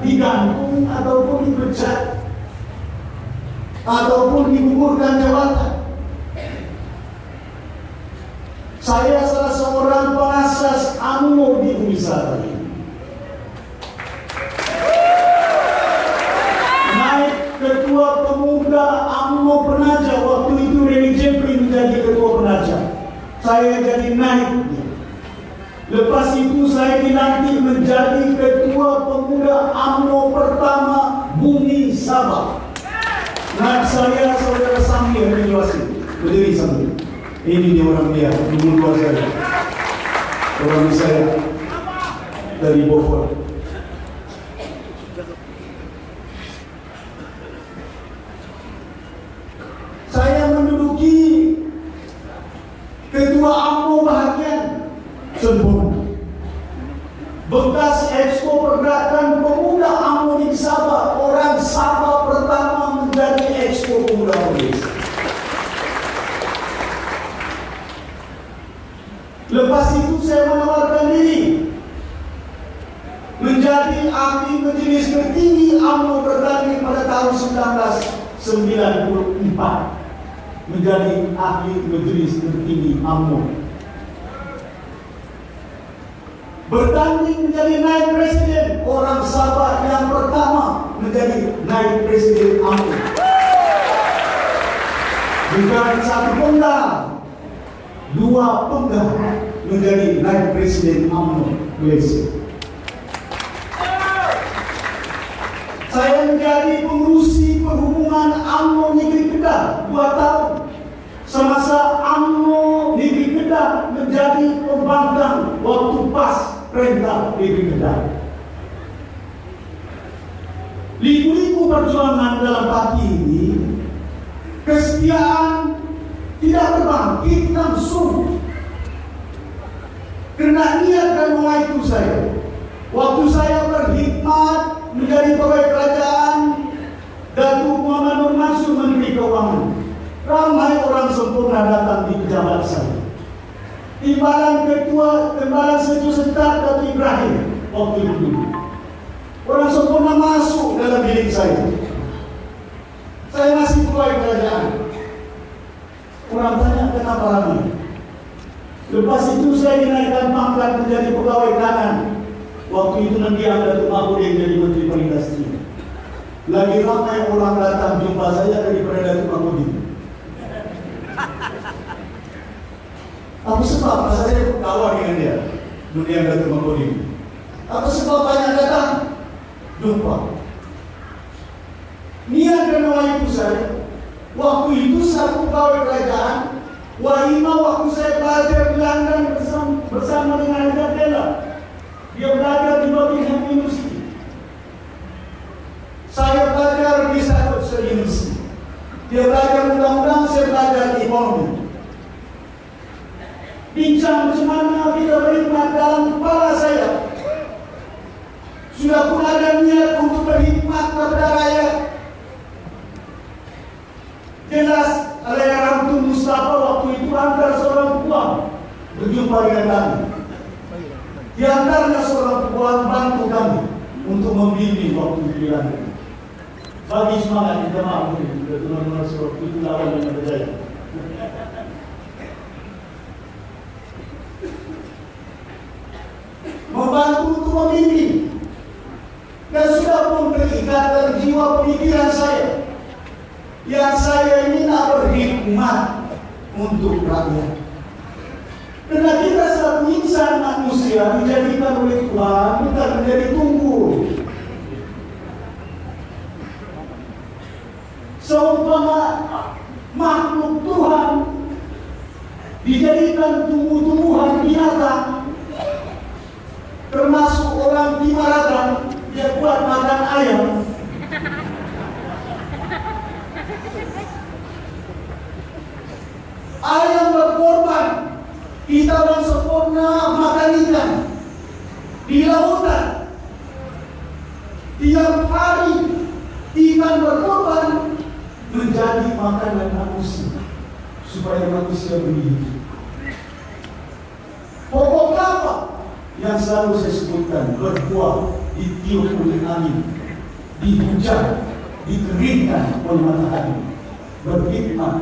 digantung ataupun dipecat ataupun digugurkan jabatan? Saya salah seorang pengasas UMNO di Indonesia ini. Naik ketua pemuda UMNO Penaja, waktu itu Reni Jepri menjadi ketua Penaja. Saya jadi naik. Lepas itu saya dilantik menjadi ketua pemuda UMNO pertama Bumi Sabah. Naik saya saudara Samir menjelaskan, berdiri Samir. Ini dia orang dia, ibu luar saya. Orang saya dari Beaufort. Saya menduduki ketua UMNO bahagian sempurna. Bekas Exco Pergerakan Pemuda UMNO di Sabah, orang Sabah pertama menjadi Exco Pemuda Malaysia. Lepas itu saya menawarkan diri menjadi ahli majelis tertinggi UMNO berdiri pada tahun 1994, menjadi ahli majelis tertinggi UMNO. Bertanding menjadi naib presiden, orang Sabah yang pertama menjadi naib presiden UMNO. Bukan satu penggal, dua penggal menjadi naib presiden UMNO Malaysia. Saya menjadi pengurusi perhubungan UMNO Negeri Kedah 2 tahun. Semasa UMNO Negeri Kedah menjadi pembangkang waktu pas perintah Negeri Kedah. Liku-liku perjuangan dalam parti ini, kesetiaan tidak berbangkit langsung. Kerana niat dan doa itu waktu saya berkhidmat menjadi pegawai kerajaan dan sempurna datang di pejabat saya. Timbalan setuju setat Datuk Ibrahim waktu itu. Orang sempurna masuk dalam bilik saya. Saya masih pegawai kerajaan. Orang tanya kenapa lagi. Lepas itu saya dinaikkan pangkat menjadi pegawai kanan. Waktu itu nanti ada Tumakudin jadi Menteri Perindustrian. Lagi ramai orang datang jumpa saya daripada Datuk Makudin. Apa sebab? Masa saya kawan dengan dia. Kemudian Datuk Makudin. Apa sebab banyak datang? Jumpa. Niat dan waktu saya. Waktu itu saya pegawai kerajaan. Wahima waktu saya belajar di London bersama dengan Hajar Della. Dia belajar di Nottingham University. Saya belajar di Staffordshire University. Dia belajar undang-undang, saya belajar di ekonomi. Bincang macam mana kita berkhidmat dalam kepala saya. Sudah pun ada niat untuk berkhidmat kepada rakyat. Jelas Alaiya Ramtun Mustafa waktu itu antar seorang puan berjumpa dengan kami. Di antaranya seorang puan bantu kami untuk membimbing waktu di London. Bagi semangat kita maaf teman-teman seperti itu lawan dengan berjaya. Membantu untuk membimbing. Dan sudah pun terikat dalam jiwa pemikiran saya. Yang saya ini nak berkhidmat untuk rakyat. Karena kita selaku insan manusia dijadikan oleh Tuhan bukan menjadi tunggul. Seumpama makhluk Tuhan dijadikan tumbuh-tumbuhan binatang, termasuk orang Timaradan dia kuat makan ayam. Ayam berkorban, kita orang sempurna makan ikan di lautan. Tiap hari ikan berkorban menjadi makanan manusia supaya manusia berhidup. Pokok kelapa yang selalu saya sebutkan berbuah, ditiup oleh angin, dihujan, dikeringkan oleh matahari, berkhidmat,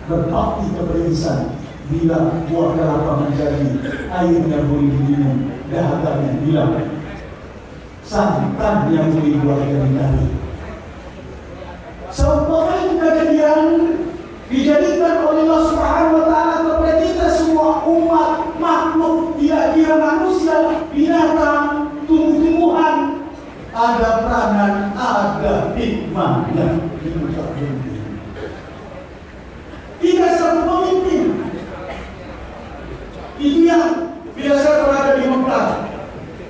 berbakti kepada insan. Bila buah kelapa menjadi airnya boleh diminum, dahaganya hilang, santan yang boleh dikeluarkan dari. Seumpama itu kejadian dijadikan oleh Allah Subhanahu wa Ta'ala kepada kita semua umat makhluk, tidak kira manusia, binatang, tumbuh-tumbuhan, ada peranan, ada hikmahnya. Kita satu pemimpin. Itu yang bila saya berada di Mekah,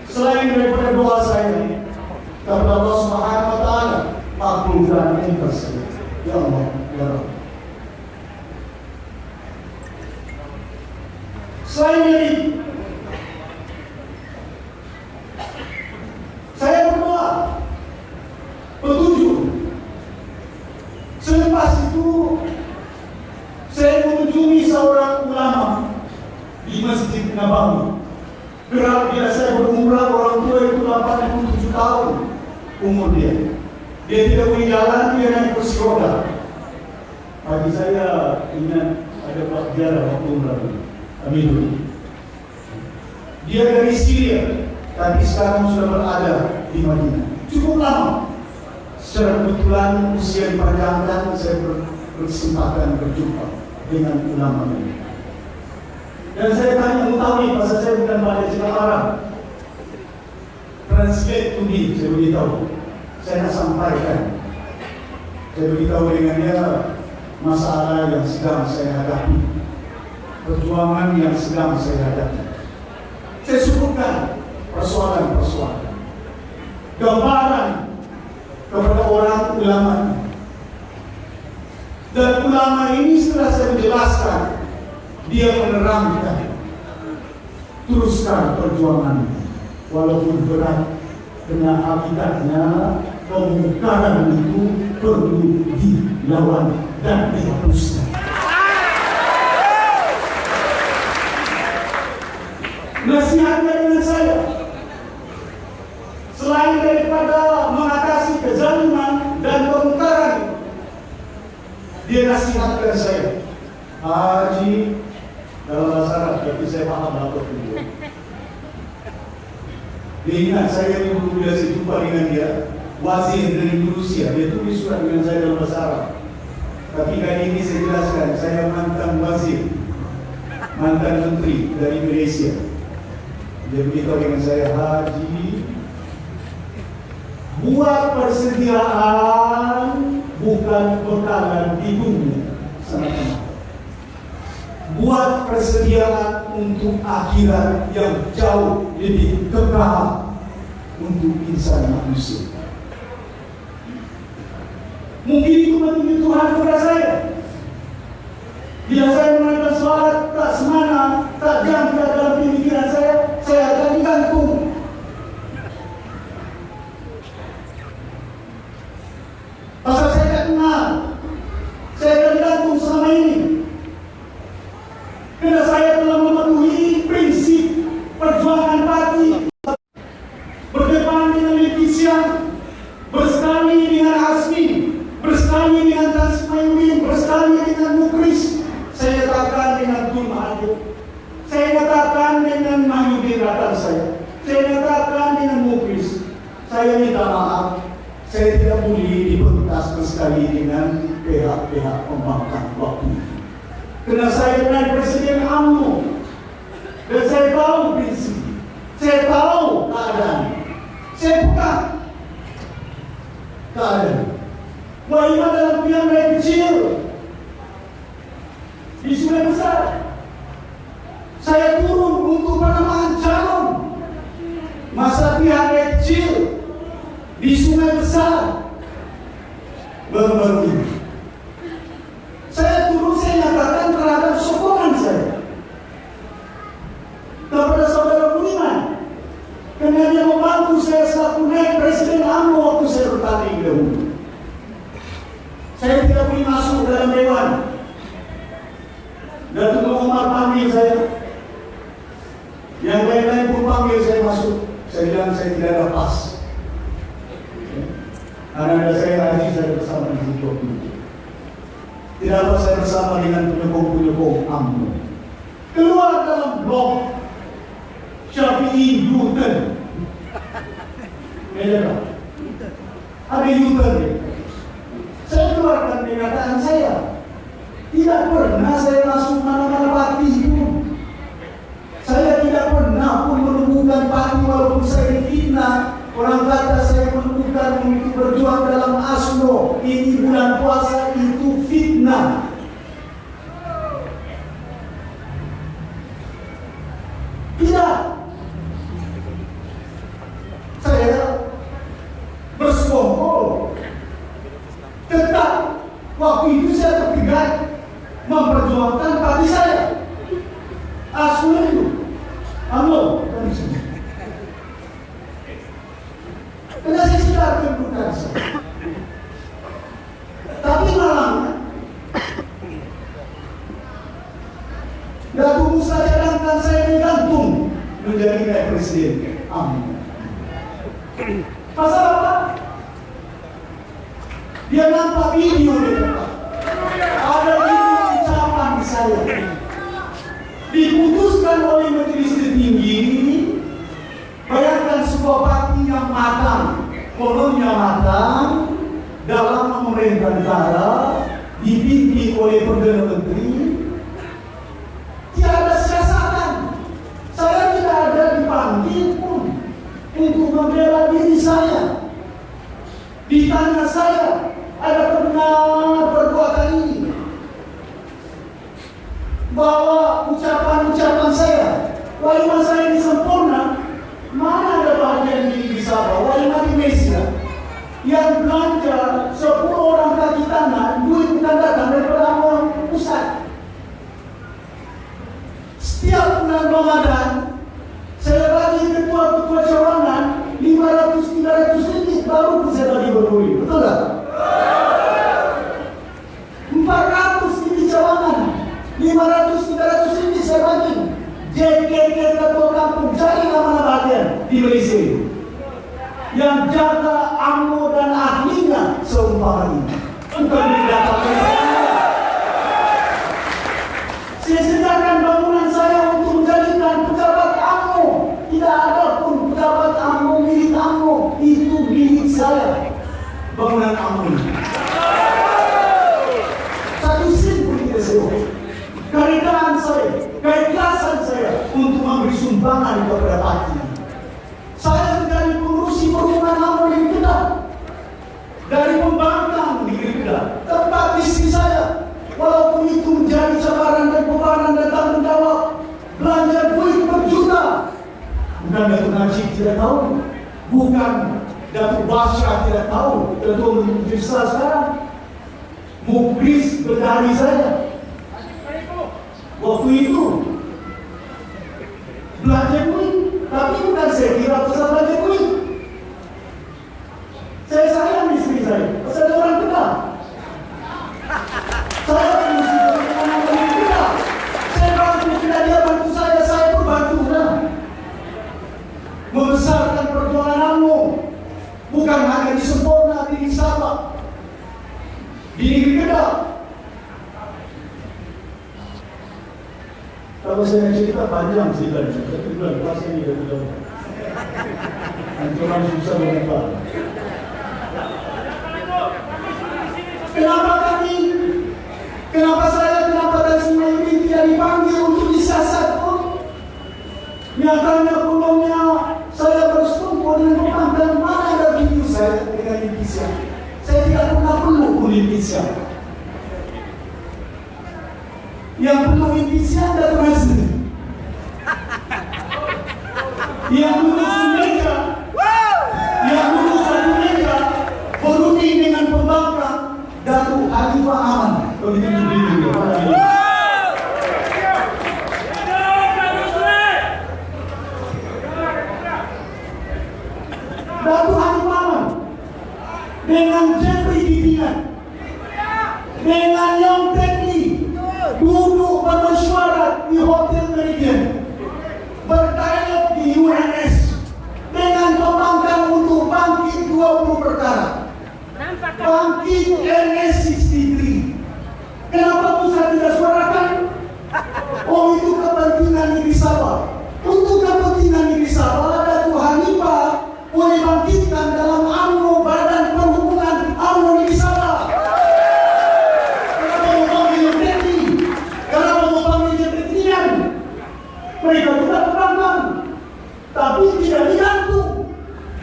selain daripada doa saya kepada Allah Subhanahu wa Ta'ala, makbulkan kita saya. Ya Allah, ya Rabb. Selain dari saya berdoa petunjuk. Selepas itu saya mengunjungi seorang ulama di Masjid Nabawi. Kerap bila saya berumrah, orang tua itu 87 tahun umur dia. Dia tidak boleh jalan, dia naik kursi roda. Bagi saya ingat ada Pak Biara waktu umrah. Amin. Dia dari Syria, tapi sekarang sudah berada di Madinah. Cukup lama. Secara kebetulan usia dipanjangkan, saya berkesempatan berjumpa dengan ulama ini. Dan saya tanya mengetahui bahasa saya bukan pada cakap Arab. Translate to me, saya beritahu. Saya nak sampaikan. Saya beritahu dengan dia masalah yang sedang saya hadapi, perjuangan yang sedang saya hadapi. Saya sebutkan persoalan-persoalan, gambaran kepada orang ulama. Dan ulama ini setelah saya menjelaskan, dia menerangkan, teruskan perjuangan walaupun berat, karena hakikat kemungkaran itu perlu dilawan dan dihapuskan. nasihatnya dengan saya, selain daripada mengatasi kezaliman dan kemungkaran, dia nasihatkan saya, Haji, dalam bahasa Arab, tapi saya paham apa itu. Dia ingat saya dulu bila saya jumpa dengan dia, wazir dari Rusia, dia tulis surat dengan saya dalam bahasa Arab. Tapi kali ini saya jelaskan, saya mantan wazir, mantan menteri dari Malaysia. Dia beritahu dengan saya, Haji, buat persediaan bukan bekalan di dunia sama-sama. Buat persediaan untuk akhirat yang jauh lebih kekal untuk insan manusia. Mungkin itu petunjuk Tuhan kepada saya. Bila saya mengajar sholat tak semana, tak jangka dalam pemikiran saya akan digantung. Pasal saya tak kenal, saya akan digantung selama ini. Kerana saya telah memenuhi prinsip perjuangan parti, berdepan dengan Leticia, bersekali dengan Asmi, bersekali dengan Tan Sri Mahyudin, bersekali dengan Mukris. Saya katakan dengan Tun Mahathir, saya katakan dengan Mahyudin rakan saya katakan dengan Mukris. Saya minta maaf, saya tidak boleh dipentaskan sekali dengan pihak-pihak pembangkang waktu itu. Kerana saya pernah Presiden UMNO dan saya tahu prinsip, saya tahu keadaan, saya buka keadaan. Wahima dalam pilihan rakyat kecil di Sungai Besar, saya turun untuk penamaan calon masa pilihan rakyat kecil di Sungai Besar baru-baru ini. Saya turun, saya nyatakan terhadap sokongan saya kepada saudara Budiman, kerana dia membantu saya selaku naik Presiden UMNO waktu saya bertanding dahulu. Saya tidak boleh masuk dalam dewan. Datuk Muhammad panggil saya, yang lain-lain pun panggil saya masuk. Saya bilang saya tidak ada pas. Anak-anak saya Haji, saya bersama di situ. Tidak dapat saya bersama dengan penyokong-penyokong UMNO. Keluar dalam blog Syafi'i U-turn. Ada U-turn. Saya keluarkan pernyataan saya. Tidak pernah saya masuk mana-mana parti pun. Saya tidak pernah pun menemukan parti walaupun saya difitnah. Orang kata saya menemukan untuk berjuang dalam ASNO. Ini bulan puasa, itu fitnah. Tidak. Saya bersekongkol. Tetap waktu itu saya berpegang memperjuangkan parti saya. ASNO itu. UMNO. Karena saya sudah tentukan saya. Tapi malam Datuk Musa cadangkan saya digantung menjadi naik presiden. Amin. Pasal apa? Dia nampak video dia. Ada video ucapan saya. Diputuskan oleh majelis tertinggi. Bayangkan sebuah parti yang matang, kolonnya matang, dalam memerintah negara, dipimpin oleh Perdana Menteri. Tiada siasatan. Saya tidak ada dipanggil pun untuk membela diri saya. Ditanya saya, ada benar perbuatan ini? Bahwa ucapan-ucapan saya, walaupun saya ini sempurna, mana ada bahagian di Sabah, walaupun di Malaysia, yang belanja 10 orang kaki tangan, duit bukan datang daripada orang pusat. Setiap bulan Ramadan, saya bagi ketua-ketua cawangan 500-300 ringgit, baru saya bagi berduri. Betul tak? 400 ringgit cawangan, 500-300 ringgit saya bagi. JKK ketua kampung di Malaysia yang jaga UMNO dan ahlinya seumpama ini, bukan didatangkan saya. Saya sediakan bangunan saya untuk menjadikan pejabat UMNO. Tidak ada pun pejabat UMNO milik UMNO, itu milik saya. Bangunan UMNO. Satu sen pun tidak sewa. Keredaan saya, keikhlasan saya untuk memberi sumbangan kepada parti. Saya dari pengurusi perhubungan UMNO di Kedah, dari pembangkang di Kedah, tempat istri saya, walaupun itu menjadi cabaran dan bebanan dan tanggung jawab, belanja duit per juta. Bukan Datuk Najib tidak tahu, bukan Datuk Basya tidak tahu, Ketua Majelis sekarang, Muklis berdari saya. Waktu itu belanja duit, tapi bukan saya kira pasal belanja duit. Saya sayang istri saya, pasal ada orang Kedah. Saya mengisi perhubungan dari Kedah. Saya bantu tidak dia bantu saya pun bantu lah. Membesarkan perjuangan UMNO, bukan hanya di Sempurna, di Sabah, di negeri Kedah. Kalau saya cerita panjang cerita, tapi bulan puasa ini dah tidak. Nanti orang susah berapa. Kenapa saya, kenapa dan semua ini tidak dipanggil untuk disiasat pun? Nyatanya peluangnya saya bersetumpuk dengan pemanggilan mana ada video saya dengan Indonesia. Saya tidak pernah perlu pun Indonesia. Yang perlu Indonesia Datuk Nazri. Yang duduk semeja, yang duduk satu meja berunding dengan pembangkang Datuk Arifah Aman. Kalau ditunjuk dulu ya. Datuk Arifah Aman dengan Jeffrey Didinan, dengan Yong Tekli duduk bermesyuarat di Hotel Meridian, berdialog di UNS dengan pembangkang untuk bangkit 20 perkara. Bangkit NS 63. Kenapa pusat tidak suarakan? Oh, itu kepentingan negeri Sabah. Untuk kepentingan negeri Sabah, Datuk Hanifah boleh bangkitkan dalam UMNO, Badan Perhubungan UMNO negeri Sabah. Kenapa mau panggil Teti? Kenapa mau panggil Jepretinian? Mereka tidak pembangkang, tapi tidak digantung.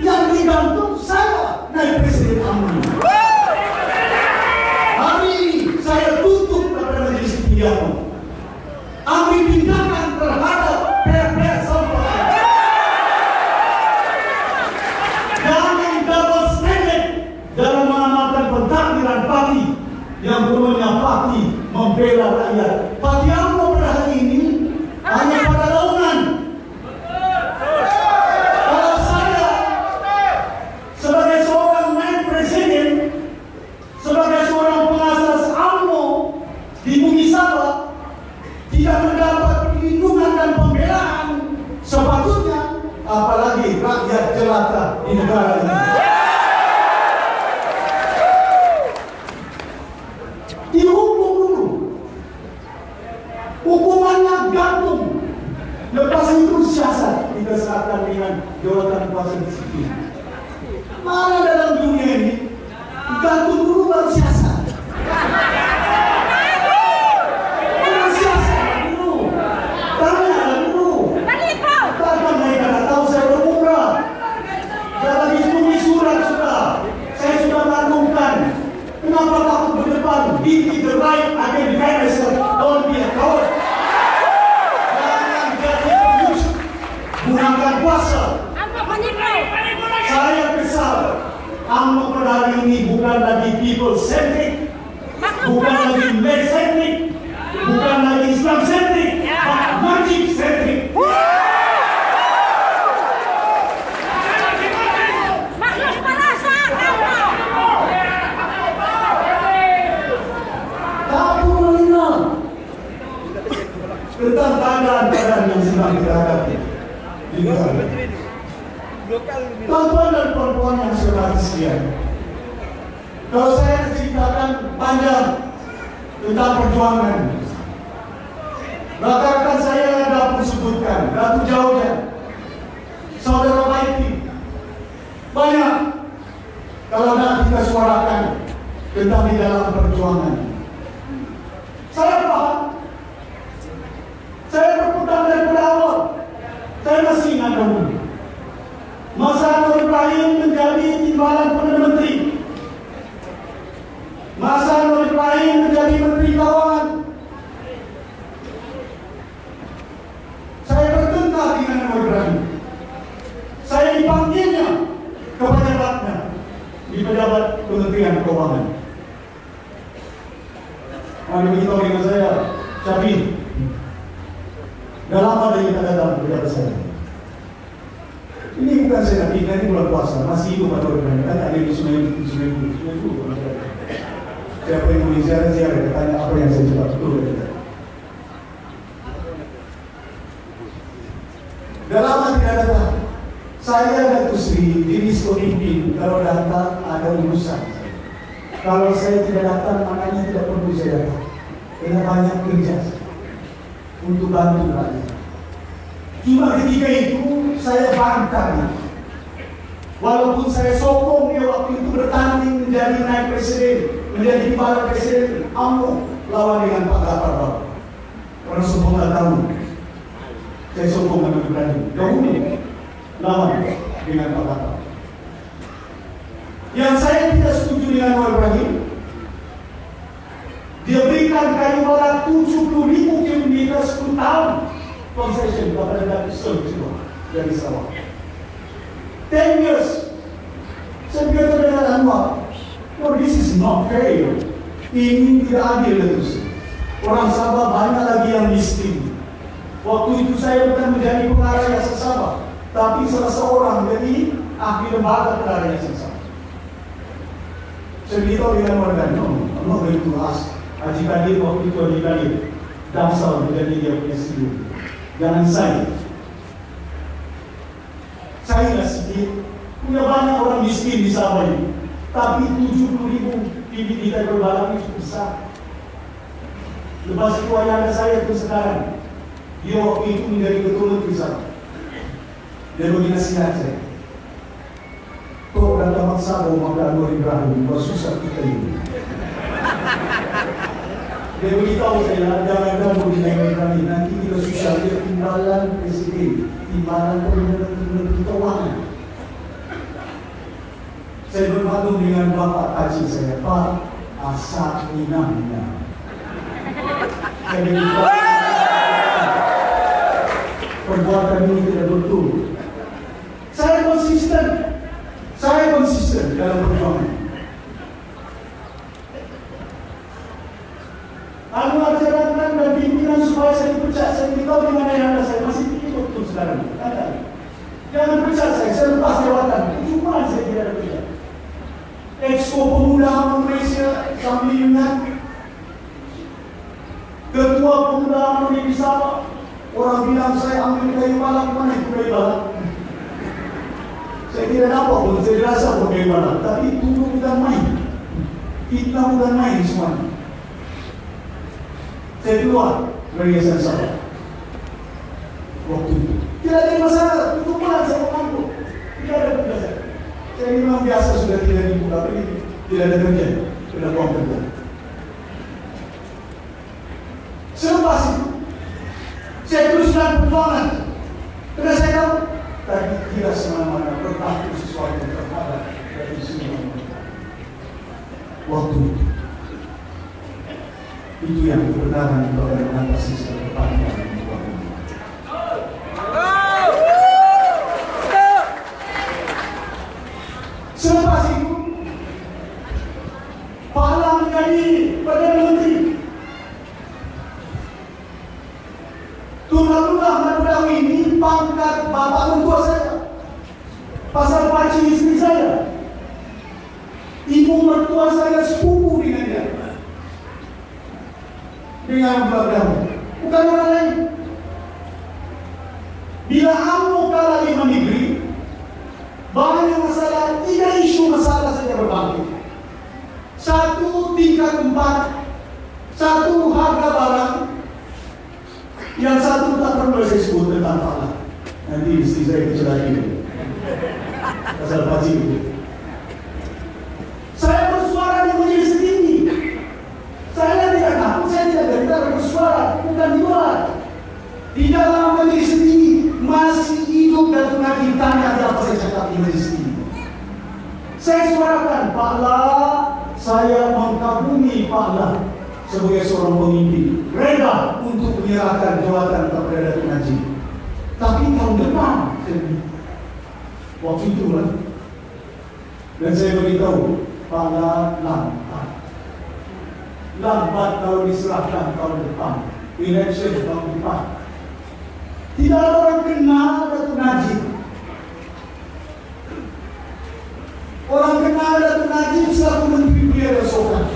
Yang digantung saya naik Presiden UMNO. Hari ini saya tutup kepada Majelis Tinggi UMNO. Ambil tindakan terhadap pihak-pihak sampah. Jangan double standard dalam mengamalkan pentakdiran parti yang perlunya parti membela rakyat. Parti UMNO pada hari ini hanya pada laungan. Kalau saya sebagai seorang main presiden, sebagai seorang pengasas UMNO di bumi Sabah, tidak mendapat perlindungan dan pembelaan sepatutnya, apalagi rakyat jelata di negara ini. Dihukum dulu, hukumannya gantung, lepas itu siasat kita serahkan dengan jawatan kuasa disiplin. Mana dalam dunia ini gantung dulu baru siasat. Kenapa takut berdepan? Be the right again defend yourself. Don't be a coward. Jangan jadi pengurus. Gunakan kuasa. Saya kesal. UMNO pada hari ini bukan lagi people centric, bukan lagi Malay centric, bukan lagi Islam centric, but Najib centric. Tentang keadaan yang sedang kita hadapi di negara. Kalau saya ceritakan panjang tentang perjuangan, rekan-rekan saya yang dapat sebutkan, Datu Jauhnya, Saudara Maiti, banyak. Kalau nak kita suarakan tentang di dalam perjuangan, saya paham. Saya berputar dari awal. Saya masih ingat dahulu masa Anwar Ibrahim menjadi timbalan Perdana Menteri, masa Anwar Ibrahim menjadi Menteri Keuangan. Saya bertengkar dengan Anwar Ibrahim. Saya dipanggilnya ke pejabatnya di pejabat Kementerian Keuangan. Ada beritahu dengan saya, Syafin, dah lama dah kita datang ke pejabat saya. Ini bukan saya nak ingat, ini bulan puasa, masih hidup Anwar Ibrahim. Kan ada di seminggu. Siapa yang boleh ziarah, tanya apa yang saya cakap betul. Dah lama tidak datang. Saya dan Tusri, jenis pemimpin, kalau datang ada urusan. Kalau saya tidak datang, maknanya tidak perlu saya datang. Karena banyak kerja untuk bantu rakyat. Cuma ketika itu saya bantah. Walaupun saya sokong dia waktu itu bertanding menjadi naik presiden, menjadi kepala presiden, AMNO lawan dengan Pak Gafar Bawah. Orang semua tak tahu. Saya sokong dengan berani. Dahulu lawan dengan Pak Gafar. Yang saya tidak setuju dengan Anwar Ibrahim, dia berikan kayu barat 70.000 kilometer 10 tahun concession kepada Datuk Seri dari Sabah. 10 years. Saya berkata dengan Anwar, no, this is not fair. Ini tidak adil itu. Orang Sabah banyak lagi yang miskin. Waktu itu saya bukan menjadi pengarah Yayasan Sabah, tapi salah seorang jadi ahli lembaga pengarah Yayasan Sabah. Saya beritahu dengan Anwar, no, I'm not going to ask Haji Kadir waktu itu Haji Kadir Damsal menjadi dia punya CEO. Jangan saya nggak sedih. Punya banyak orang miskin di Sabah ini, tapi 70.000 bibit kita berbalap itu besar. Lepas itu ayah saya itu sekarang, dia waktu itu menjadi ketua Menteri Sabah. Dia bagi nasihat saya, kau datang Sabah maka Anwar Ibrahim, kau susah kita ini. Dia beritahu saya, jangan ganggu dengan Anwar Ibrahim, nanti kita susah. Dia timbalan presiden, timbalan Menteri Keuangan. Saya bermaklum dengan Bapak Haji saya, Pak, asal minam. Saya beritahu perbuatan ini tidak betul. Saya konsisten dalam perjuangan. Anwar jalankan dan pimpinan supaya saya dipecat. Saya beritahu dengan ayah saya, masih pikir betul sekarang. Jangan pecat saya lepas jawatan. Cuma saya tidak ada pecat. Expo Pemuda Malaysia sambil ingat Ketua Pemuda di Sabah. Orang bilang saya ambil kayu balak, mana itu kayu balak? Saya tidak dapat pun, saya rasa pun kayu balak. Tapi tuduh bukan main, fitnah bukan main semuanya. Saya keluar dari Yayasan Sabah waktu itu. Tidak ada masalah, tutup malam saya mengaku. Tidak ada kerja. Saya memang biasa sudah tidak dibuka, tapi tidak ada kerja, tidak buang kerja. Selepas itu, saya teruskan perjuangan. Karena saya tahu tadi tidak semena-mena berlaku sesuatu terhadap dari semua waktu itu. Itu yang kebenaran untuk mengatasi kepanjangan perjuangan. Selepas itu, Pahala menjadi Perdana Menteri. Tun Abdullah Ahmad Badawi ini pangkat bapa mertua saya, pasal pakcik istri saya. Ibu mertua saya sepupu dengan dia, dengan Badawi, bukan orang lain. Bila UMNO kalah di negeri, banyak masalah, tidak isu masalah saja berbangkit. tingkat 4, satu harga barang, yang satu tak perlu saya sebut tentang Allah. Nanti istri saya kecelakaan pasal pacing itu. Saya bersuara di majelis tinggi. Saya tidak takut, saya tidak gentar bersuara, bukan di luar. Di dalam majelis tinggi masih hidup dan pernah ditanya apa saya cakap di majelis tinggi. Saya suarakan, Pak La, saya mengkagumi Pak La sebagai seorang pemimpin, rela untuk menyerahkan jawatan kepada Datuk Najib. Tapi tahun depan, waktu itu lah, dan saya beritahu, Pak La lambat kalau diserahkan tahun depan, election tahun depan. Tidak ada orang kenal Datuk Najib. Orang kenal Datuk Najib selaku Menteri Belia dan Sukan.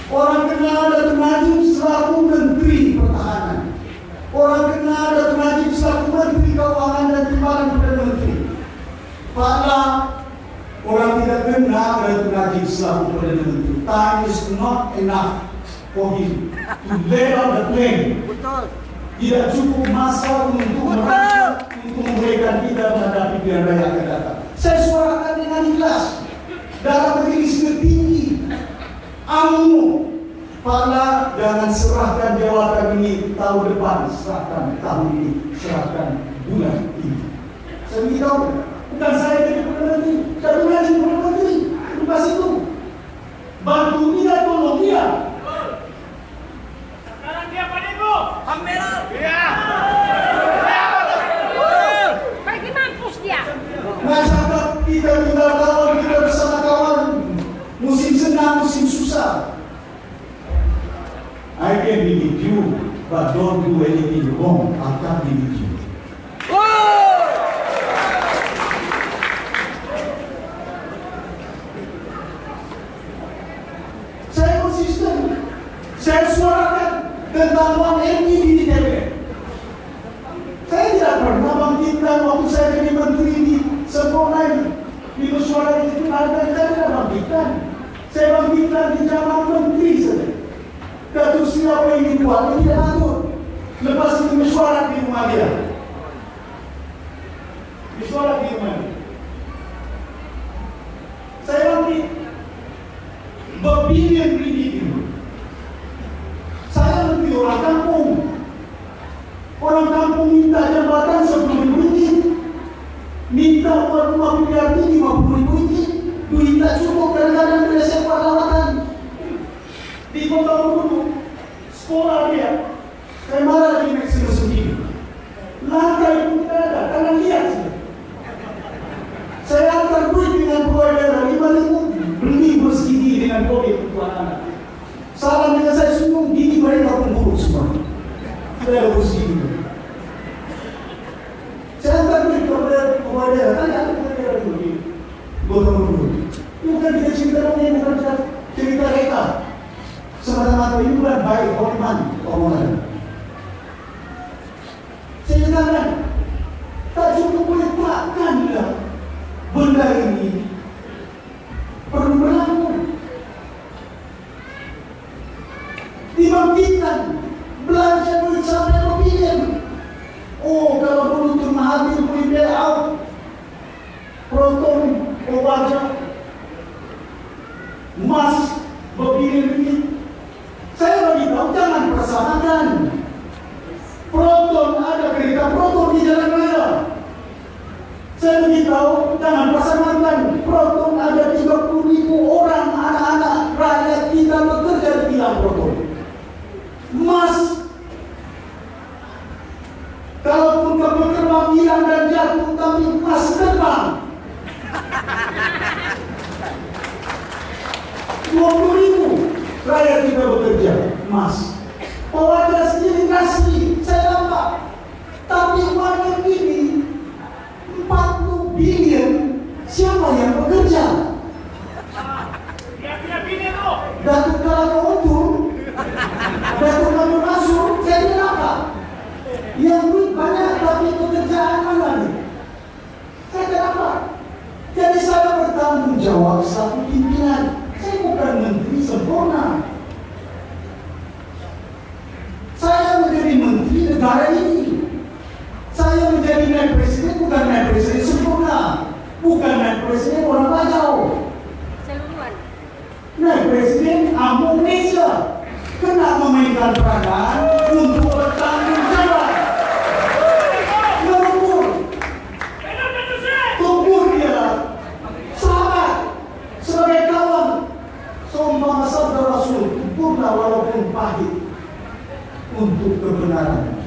Orang kenal Datuk Najib selaku Menteri Pertahanan. Orang kenal Datuk Najib selaku Menteri Keuangan dan Timbalan Perdana Menteri. Padahal orang tidak kenal Datuk Najib selaku Perdana Menteri. Time is not enough for him to lay out the plan. Tidak cukup masa untuk memberikan kita menghadapi pilihan raya akan datang. Saya suarakan dengan jelas dalam majelis tertinggi. Pala jangan serahkan jawatan ini tahun depan, serahkan tahun ini, serahkan bulan ini. Saya beritahu, bukan saya jadi Perdana Menteri, Datuk Najib Perdana Menteri. Lepas itu, bantu dia, tolong dia. Sekarang dia pada ibu. Kamera. Ya. Pergi mampus dia. Masyarakat kita tinggal kawan, kita bersama kawan. Musim senang, musim susah. I can be with you, but don't do anything wrong. I can't be with you. Saya konsisten. Saya suarakan tentang uang MD di DPR. Saya tidak pernah bangkitkan waktu saya jadi menteri di sempurna ini. Di suara itu ada, saya tidak bangkitkan. Saya bangkitkan di zaman menteri saja. Datuk siapa yang dibuat, dia tidak atur. Lepas itu mesyuarat di rumah dia. Mesyuarat di rumah dia. Saya bangkit. Berbilion ringgit itu. Saya lebih orang kampung. Orang kampung minta jabatan 10.000 ringgit. Minta uang rumah PRT 50.000 ringgit. Duit tak cukup kadang-kadang bila saya buat lawatan. Di Kota Bengkulu, sekolah dia, saya marah di Meksiko sendiri. Lantai pun tidak ada, karena lihat saja. Saya hantar duit dengan provider 5.000 beli bersegi dengan COVID untuk anak-anak. Salam dengan saya senyum, gini mereka pun buruk semua. Saya ada bersegi. Saya hantar duit kepada provider, tanya provider dulu. Kota Bengkulu. Ini bukan kita cerita dunia, bukan kita cerita reka. Semata-mata ini bukan baik hormat omongan. Saya katakan, tak cukup boleh takkanlah benda ini perlu berlaku. Dibangkitkan belanja duit sampai berbilion. Oh, kalau dulu Tun Mahathir boleh bail out Proton, Obaja, emas berbilion ini. Saya beritahu jangan persamakan. Proton ada kereta Proton di jalan raya. Saya beritahu jangan persamakan. Proton ada 30.000 orang anak-anak rakyat kita bekerja di bidang Proton. Emas, kalaupun kapal terbang hilang dan jatuh, tapi emas terbang. 20.000 rakyat kita bekerja, emas. Pewadah sendiri kasih, saya nampak. Tapi uang yang ini 40 bilion, siapa yang bekerja? Datuk Kalaka untung, Datuk Kalaka masuk, saya tidak apa. Yang duit banyak, tapi pekerjaan mana nih? Saya tidak apa. Jadi saya bertanggung jawab satu pimpinan. Saya bukan menteri sempurna. Nah, Presiden AMNO Indonesia kena memainkan peranan untuk bertanggung jawab. Tubuh dia sahabat sebagai kawan. Seumpama sabda Rasul, tubuhlah walaupun pahit untuk kebenaran.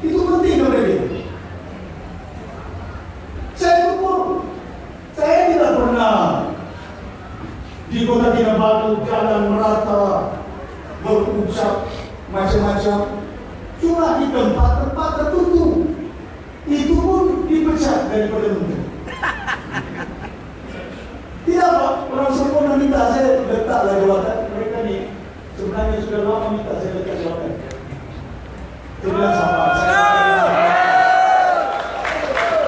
Itu penting kepada dia. Saya tubuh, saya tidak pernah di Kota Kinabalu jalan merata berucap macam-macam. Cuma di tempat-tempat tertentu itu pun dipecat daripada menteri. Tidak Pak, orang sempurna minta saya letaklah jawatan. Mereka ni sebenarnya sudah lama minta saya letak jawatan. Saya bilang sama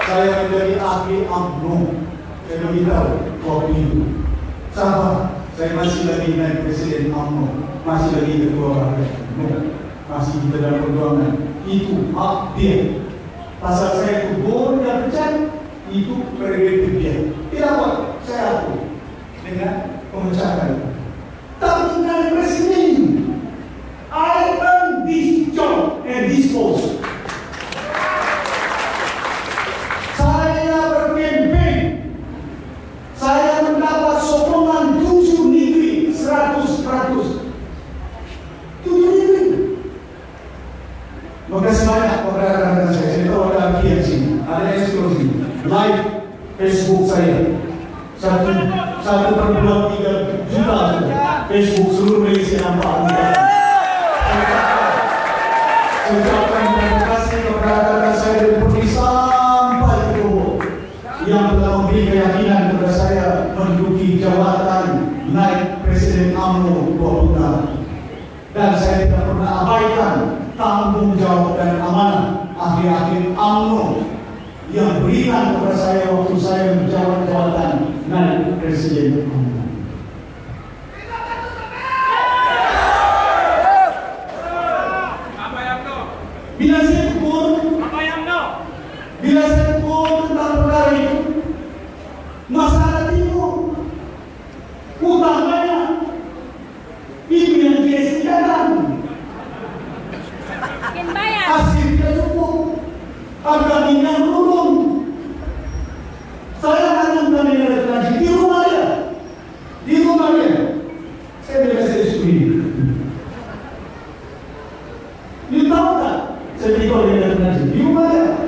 saya menjadi ahli AMNO. Saya beritahu waktu itu, sahabat, saya masih lagi naik Presiden AMNO, masih lagi ketua AMNO, masih di dalam perjuangan. Itu hak dia. Pasal saya itu boleh dan pecat, itu prerogatif dia. Tidak apa, saya aku dengan pemecatan. Tapi dari Presiden, I earn this job and this post. Saya berkempen, saya mendapat sokongan 7 negeri 100%. 7 negeri. Makasih banyak kepada rekan-rekan saya. Saya tahu ada lagi yang sini, ada eksklusi live Facebook saya. 1,3 juta Facebook seluruh Malaysia nampak. Saya ucapkan terima kasih kepada rekan saya dari Putri sampai ke Johor yang telah memberi keyakinan kepada saya menduduki jawatan naik Presiden AMNO 20 dan saya tidak pernah abaikan tanggung jawab dan amanah ahli-ahli AMNO yang berikan kepada saya waktu saya menjabat jawatan naik Presiden AMNO. Bila saya pun tentang perkara itu, masalah timur, utamanya itu yang dia sediakan. Hasil tidak cukup, harga minyak turun. Saya akan mengambil lagi di rumah dia. Saya bilang saya sendiri. You tahu tak? Saya bilang di rumah dia.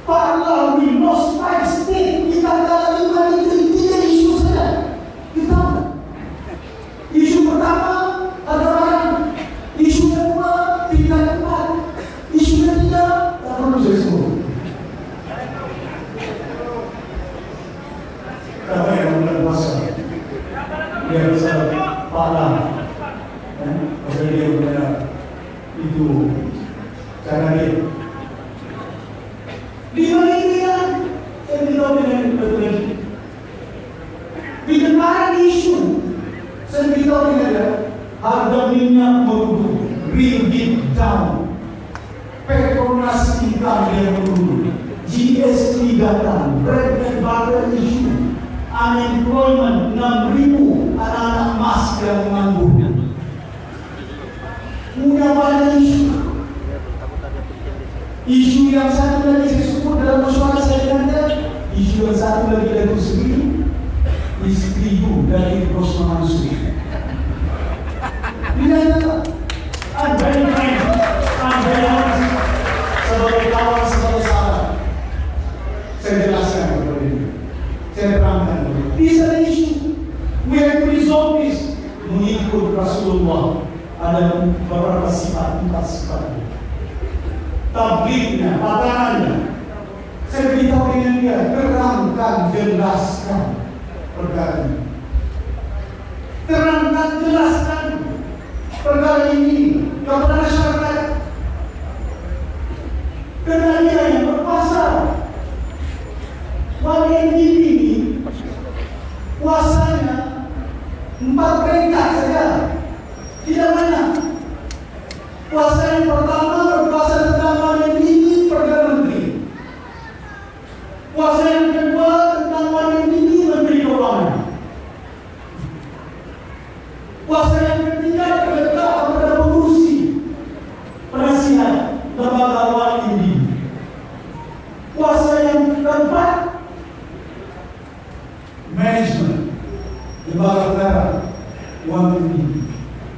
Pak Allah, we lost 5 states. Kita kalah 5 negeri. 3 isu saja. Kita isu pertama adalah isu kedua tingkat 4. Isu ketiga tak perlu saya sebut. Apa yang bulan puasa? Dia bisa pahala. Pasal dia benar itu cara dia. Di mana ini kan? Saya beritahu dengan betul. Di negara isu, saya beritahu dengan dia, harga minyak meruduk, ringgit down, Petronas income yang meruduk, GST datang, bread and butter issue, unemployment 6,000 anak-anak mas yang menganggur. Punya banyak isu. Isu yang satu lagi saya sebut dalam persoalan saya dengan dia, isu yang satu lagi dari sendiri, istri ibu dari Rosman Mansuri. Tidak ada. I'm very frank, I'm very honest. Sebagai kawan, sebagai sahabat, saya jelaskan kepada dia. Saya terangkan kepada dia. This is an issue. We have to resolve this. Mengikut Rasulullah ada beberapa sifat, 4 sifat. Tablignya, patangannya. Saya beritahu dengan dia, terangkan, jelaskan perkara ini. Terangkan, jelaskan perkara ini kepada masyarakat. Karena dia yang berkuasa. YNDP ini kuasanya 4 peringkat saja, tidak banyak. Kuasa yang pertama berkuasa tentang YNDP Perdana Menteri. Kuasa yang kedua tentang YNDP Menteri Keuangan. lembaga negara, uang tinggi.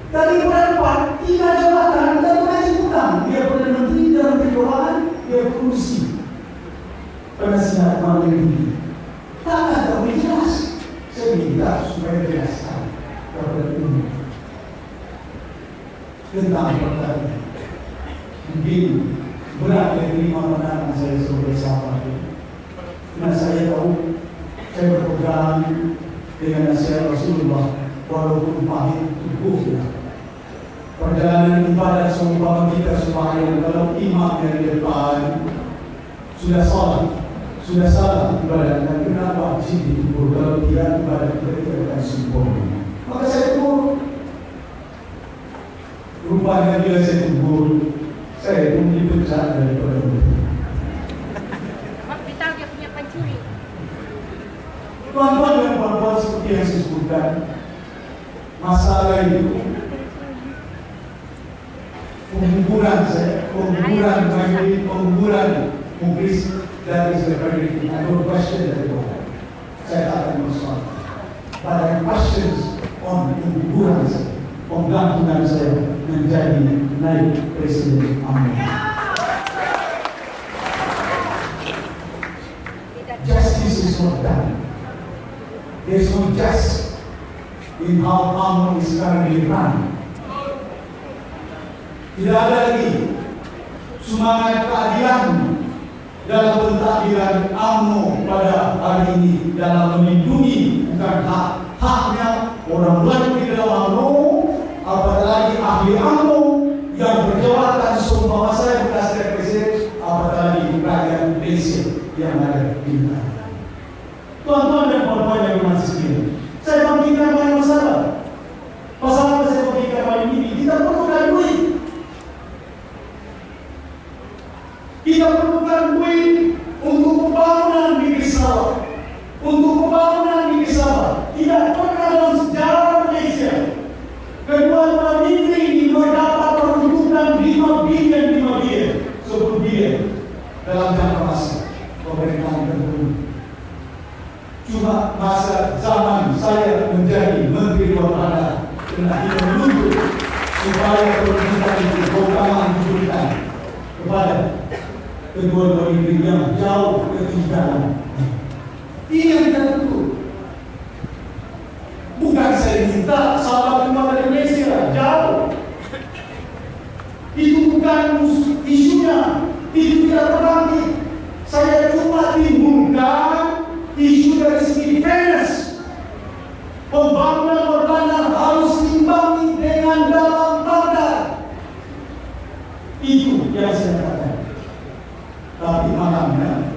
Tapi berapa? 3 jabatan dan mengaji utang. Dia Perdana Menteri dan Menteri Keuangan, dia kursi penasihat Menteri tinggi. Tak ada jelas. Saya minta supaya dijelaskan kepada umum tentang perkara ini. Mungkin berat menerima pandangan saya sebagai sahabat ini. Karena saya tahu saya berpegang dengan nasihat Rasulullah walaupun pahit tubuhnya. Perjalanan ibadat seumpama kita sembahyang, kalau imam dari depan sudah salah ibadatnya, kenapa sih ditubuh? Kalau tidak, ibadat kita akan sempurna. Maka saya turun. Rupanya bila saya tunggu, saya pun dipecat daripada itu. Mak beritahu dia punya pencuri. Tuan-tuan dan puan-puan, seperti yang saya sebutkan, masalah itu pengguguran saya, pengguguran mungkris dari seperti I don't question that all. Saya tak akan bersoal. But I questions on pengguguran saya, penggantungan saya menjadi naik Presiden Amerika. Justice is not done. There is no justice in how AMNO is currently run. Tidak ada lagi semangat keadilan dalam pentadbiran AMNO pada hari ini dalam melindungi bukan haknya orang lain di dalam AMNO, apalagi ahli AMNO yang berjabatan seumpama saya bekas presiden, apalagi rakyat Indonesia yang ada di negara. Tuan-tuan dan puan-puan yang bermasa sekalian, saya bangkitkan banyak masalah. Masalah saya bangkitkan banyak ini, kita perlukan duit. Kita perlukan duit untuk pembangunan negeri Sabah. Untuk pembangunan negeri Sabah. Tidak pernah dalam sejarah Malaysia kedua-dua negeri ini mendapat peruntukan 5 bilion 10 bilion dalam jangka masa pemerintahan tertentu. Cuma masa zaman saya menjadi Menteri Keuangan kena kita menuntut supaya peruntukan itu keutamaan diberikan kepada kedua-dua negeri yang jauh ketinggalan. Ini yang kita tuntut. Bukan saya minta Sabah kepada Indonesia jauh. Itu bukan isunya. Itu tidak terbangkit. Saya cuma timbulkan isu dari segi fairness. Pembangunan bertanah harus diimbangi dengan dalam tanda. Itu yang saya katakan. Tapi malamnya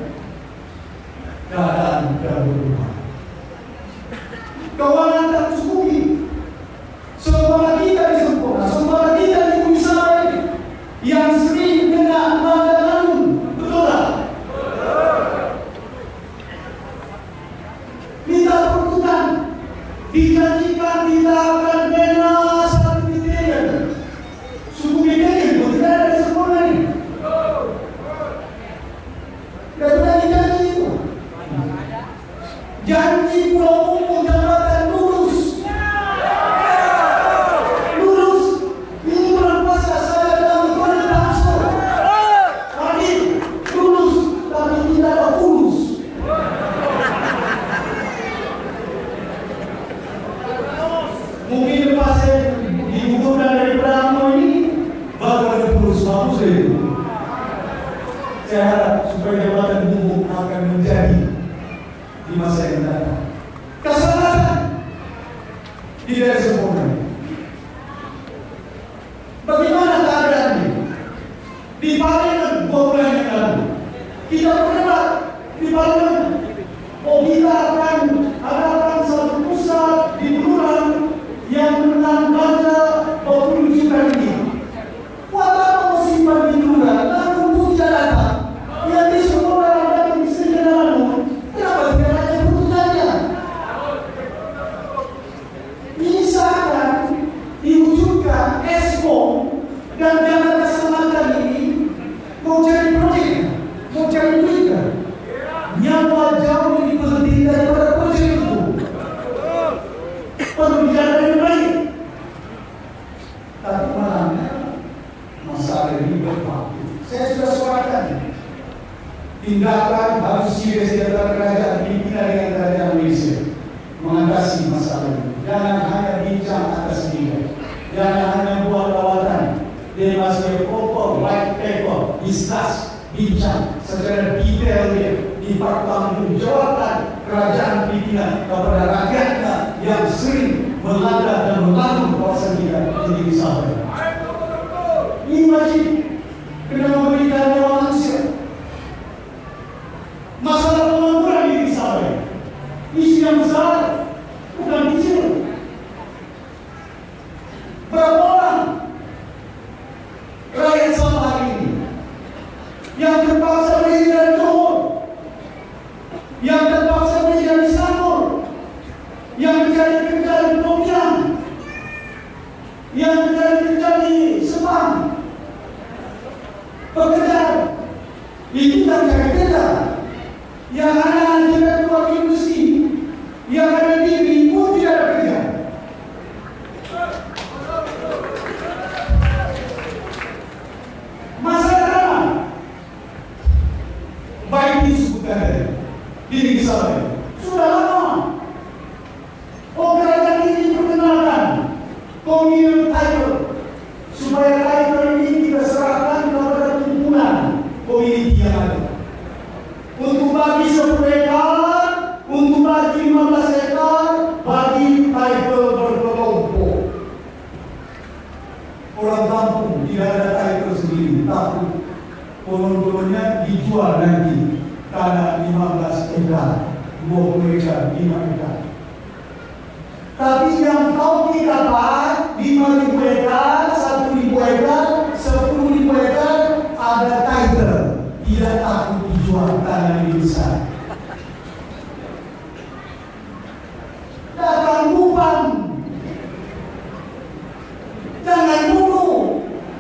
keadaan sudah berubah. Keuangan tak tercukupi. Seumpama kita disempurna, seumpama kita di bumi Sabah ini yang sering kena mengandalkan, betul tak? Minta peruntukan, dijanjikan kita akan bina 1 bilion. Suku bilion pun tidak ada sempurna ini. Tidak janji itu. Janji pulau umum jabatan lurus. Lurus. Ini bulan puasa saya dalam iklan langsung. Tapi lurus, tapi tidak ada fulus. Mungkin lepas saya digugurkan dari Pramo ini, baru ada fulus bagus itu. Saya harap supaya jabatan umum akan menjadi di masa yang datang. Kesalahan tidak sempurna. Bagaimana keadaannya? Di parlemen 2 bulan yang lalu kita berdebat di parlemen. Kita akan adakan satu pusat di Buluran yang menang belanja 20 juta ini. Buat apa musim di Buluran? Lalu untuk tidak datang. Yang disebut dalam daging istri kenalamu, kenapa tidak ada peruntukannya? Ini seakan tindakan harus serius di antara kerajaan Filipina dengan kerajaan Malaysia mengatasi masalah ini. Jangan hanya bincang atas dia, jangan hanya buat lawatan. Dia masih pokok white paper, discuss, bincang secara detail dia dipertanggungjawabkan kerajaan Filipina kepada rakyatnya yang sering melanda dan mengganggu kawasan kita jadi Sabah. Ini wajib kena memberikan nyawa manusia. Masalah pengangguran di Sabah, isu yang besar, bukan kecil. Berapa orang rakyat Sabah hari ini yang terpaksa berdiri dari Johor, yang terpaksa berdiri dari Selangor, yang mencari kerja di Pontianak, yang mencari kerja di Sepang, pekerjaan itu tak cari kerja, yang anak-anak tidak keluar industri, yang ada degree pun tidak ada kerja. Masalah baik disebutkan tadi diri Sabah sudah lama. Kerajaan ini diperkenalkan communal title supaya title ini kita serahkan kepada kumpulan komuniti yang ada. Untuk bagi 10 ekar, untuk bagi 15 ekar, bagi title berkelompok. Orang kampung tidak ada title sendiri, takut konon-kononnya dijual nanti tanah 15 ekar, 20 ekar, 5 ekar. Tapi yang kau tidak dapat 5.000 ekar, 1.000 ekar, 10.000 ekar ada title, tidak takut dijual tanah ini besar. Datang Kupang, jangan dulu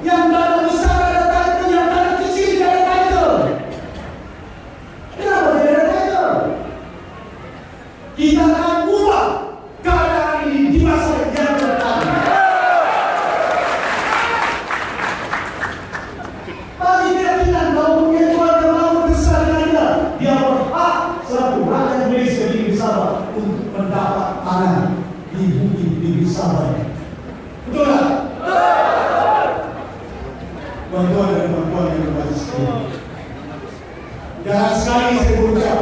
yang tanah besar ada title, yang tanah kecil tidak ada title. Kenapa tidak ada title? Kita akan ubah keadaan ini di masa yang datang. Bagi keyakinan kalau punya keluarga mau besar Anda, dia berhak selaku rakyat Malaysia di Sabah untuk mendapat tanah di bukit di Sabah. Betul tak? Tuan-tuan dan puan-puan yang berbahagia sekalian, jangan sekali saya berucap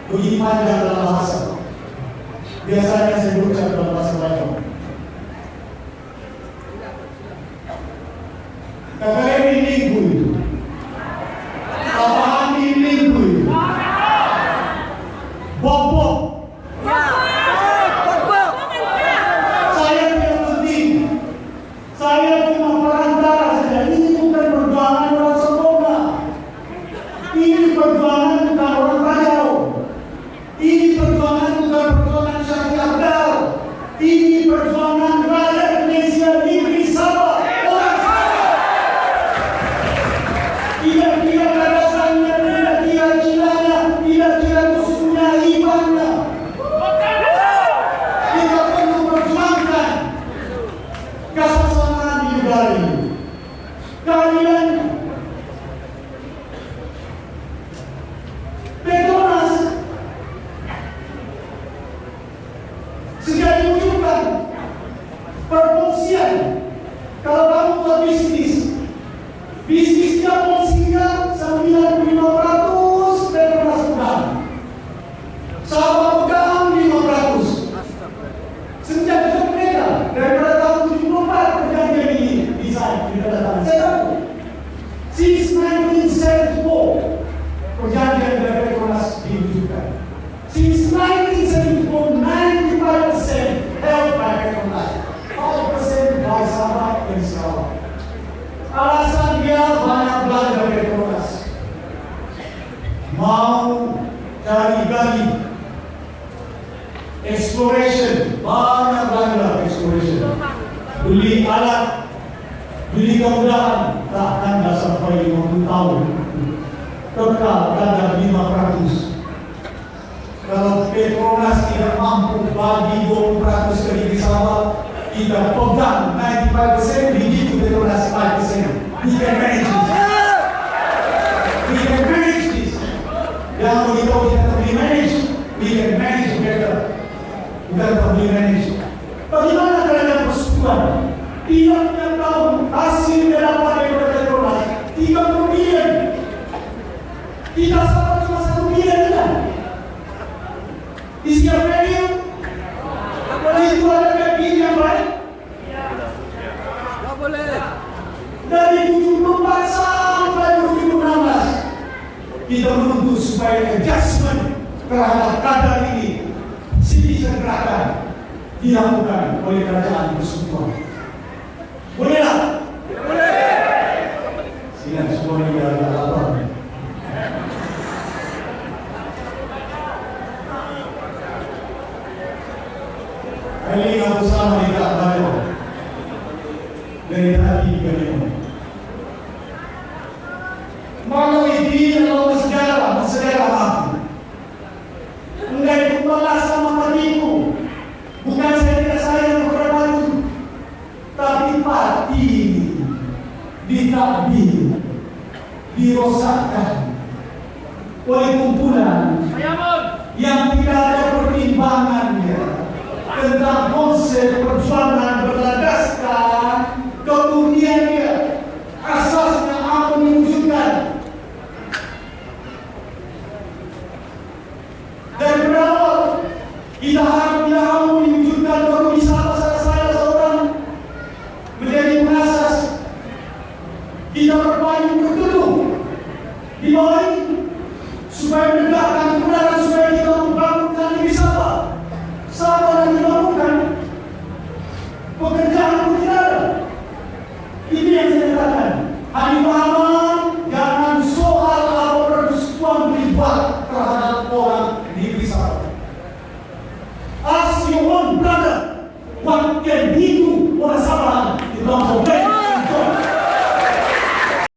begini panjang dalam bahasa. Biasanya saya berucap dalam bahasa Melayu. Kakak ini minggu itu, apaan ini minggu itu, bobok. Saya tidak penting, saya cuma perantara saja. Ini bukan perjuangan orang Sempurna, ini perjuangan bukan orang Rajau, ini perjuangan bukan perjuangan Syekh Abdal, ini perjuangan rakyat Malaysia negeri Sabah, orang Sabah. Tidak kira gagasannya, tidak kira cilanya, tidak kira musuhnya, imannya. Kita perlu perjuangkan kesesamaan di negara ini. Keadilan Petronas sudah diwujudkan perfungsian. Kalau kamu buat bisnisnya fungsinya 95% Petronas pegang, Sabah pegang 5%. Sejak itu berbeda daripada tahun 74 perjanjian ini desain ditandatangani. Saya tahu. Since 1974 perjanjian dari Petronas diwujudkan. Since 1974, 95% held by Petronas, 5% by Sabah dan Sarawak. Alasan dia banyak belanja dari Petronas, mau cari gali, exploration, banyak belanja exploration, beli alat, beli kemudahan, takkan dah sampai 50 tahun, kekal kadar 5%. Kalau Petronas tidak mampu bagi 20% ke negeri Sabah, kita pegang 95%, begitu Petronas 5%. We can manage this. We can manage this. menyuarakan diri yang baik? Nggak boleh. Dari 74 sampai 2016 kita menuntut supaya adjustment terhadap kadar ini citizen gerakan dilakukan oleh kerajaan persekutuan. Bolehlah? Boleh. Silakan semua ini ada lapor. Kali ini aku sama di tak bayo. Dari tadi kalian. Malu ini adalah sejarah aku. Enggak itu balas sama patiku. Bukan saya tidak sayang kepada pati, tapi pati ditakdir, dirosakkan oleh kumpulan yang tidak ada pertimbangannya tentang konsep perjuangan berlandaskan kemudiannya asasnya aku mewujudkan. Dan berawal kita harap tidak mau mewujudkan baru bisa saya seorang menjadi penasas. Kita berpayung berteduh di bawah ini supaya menegakkan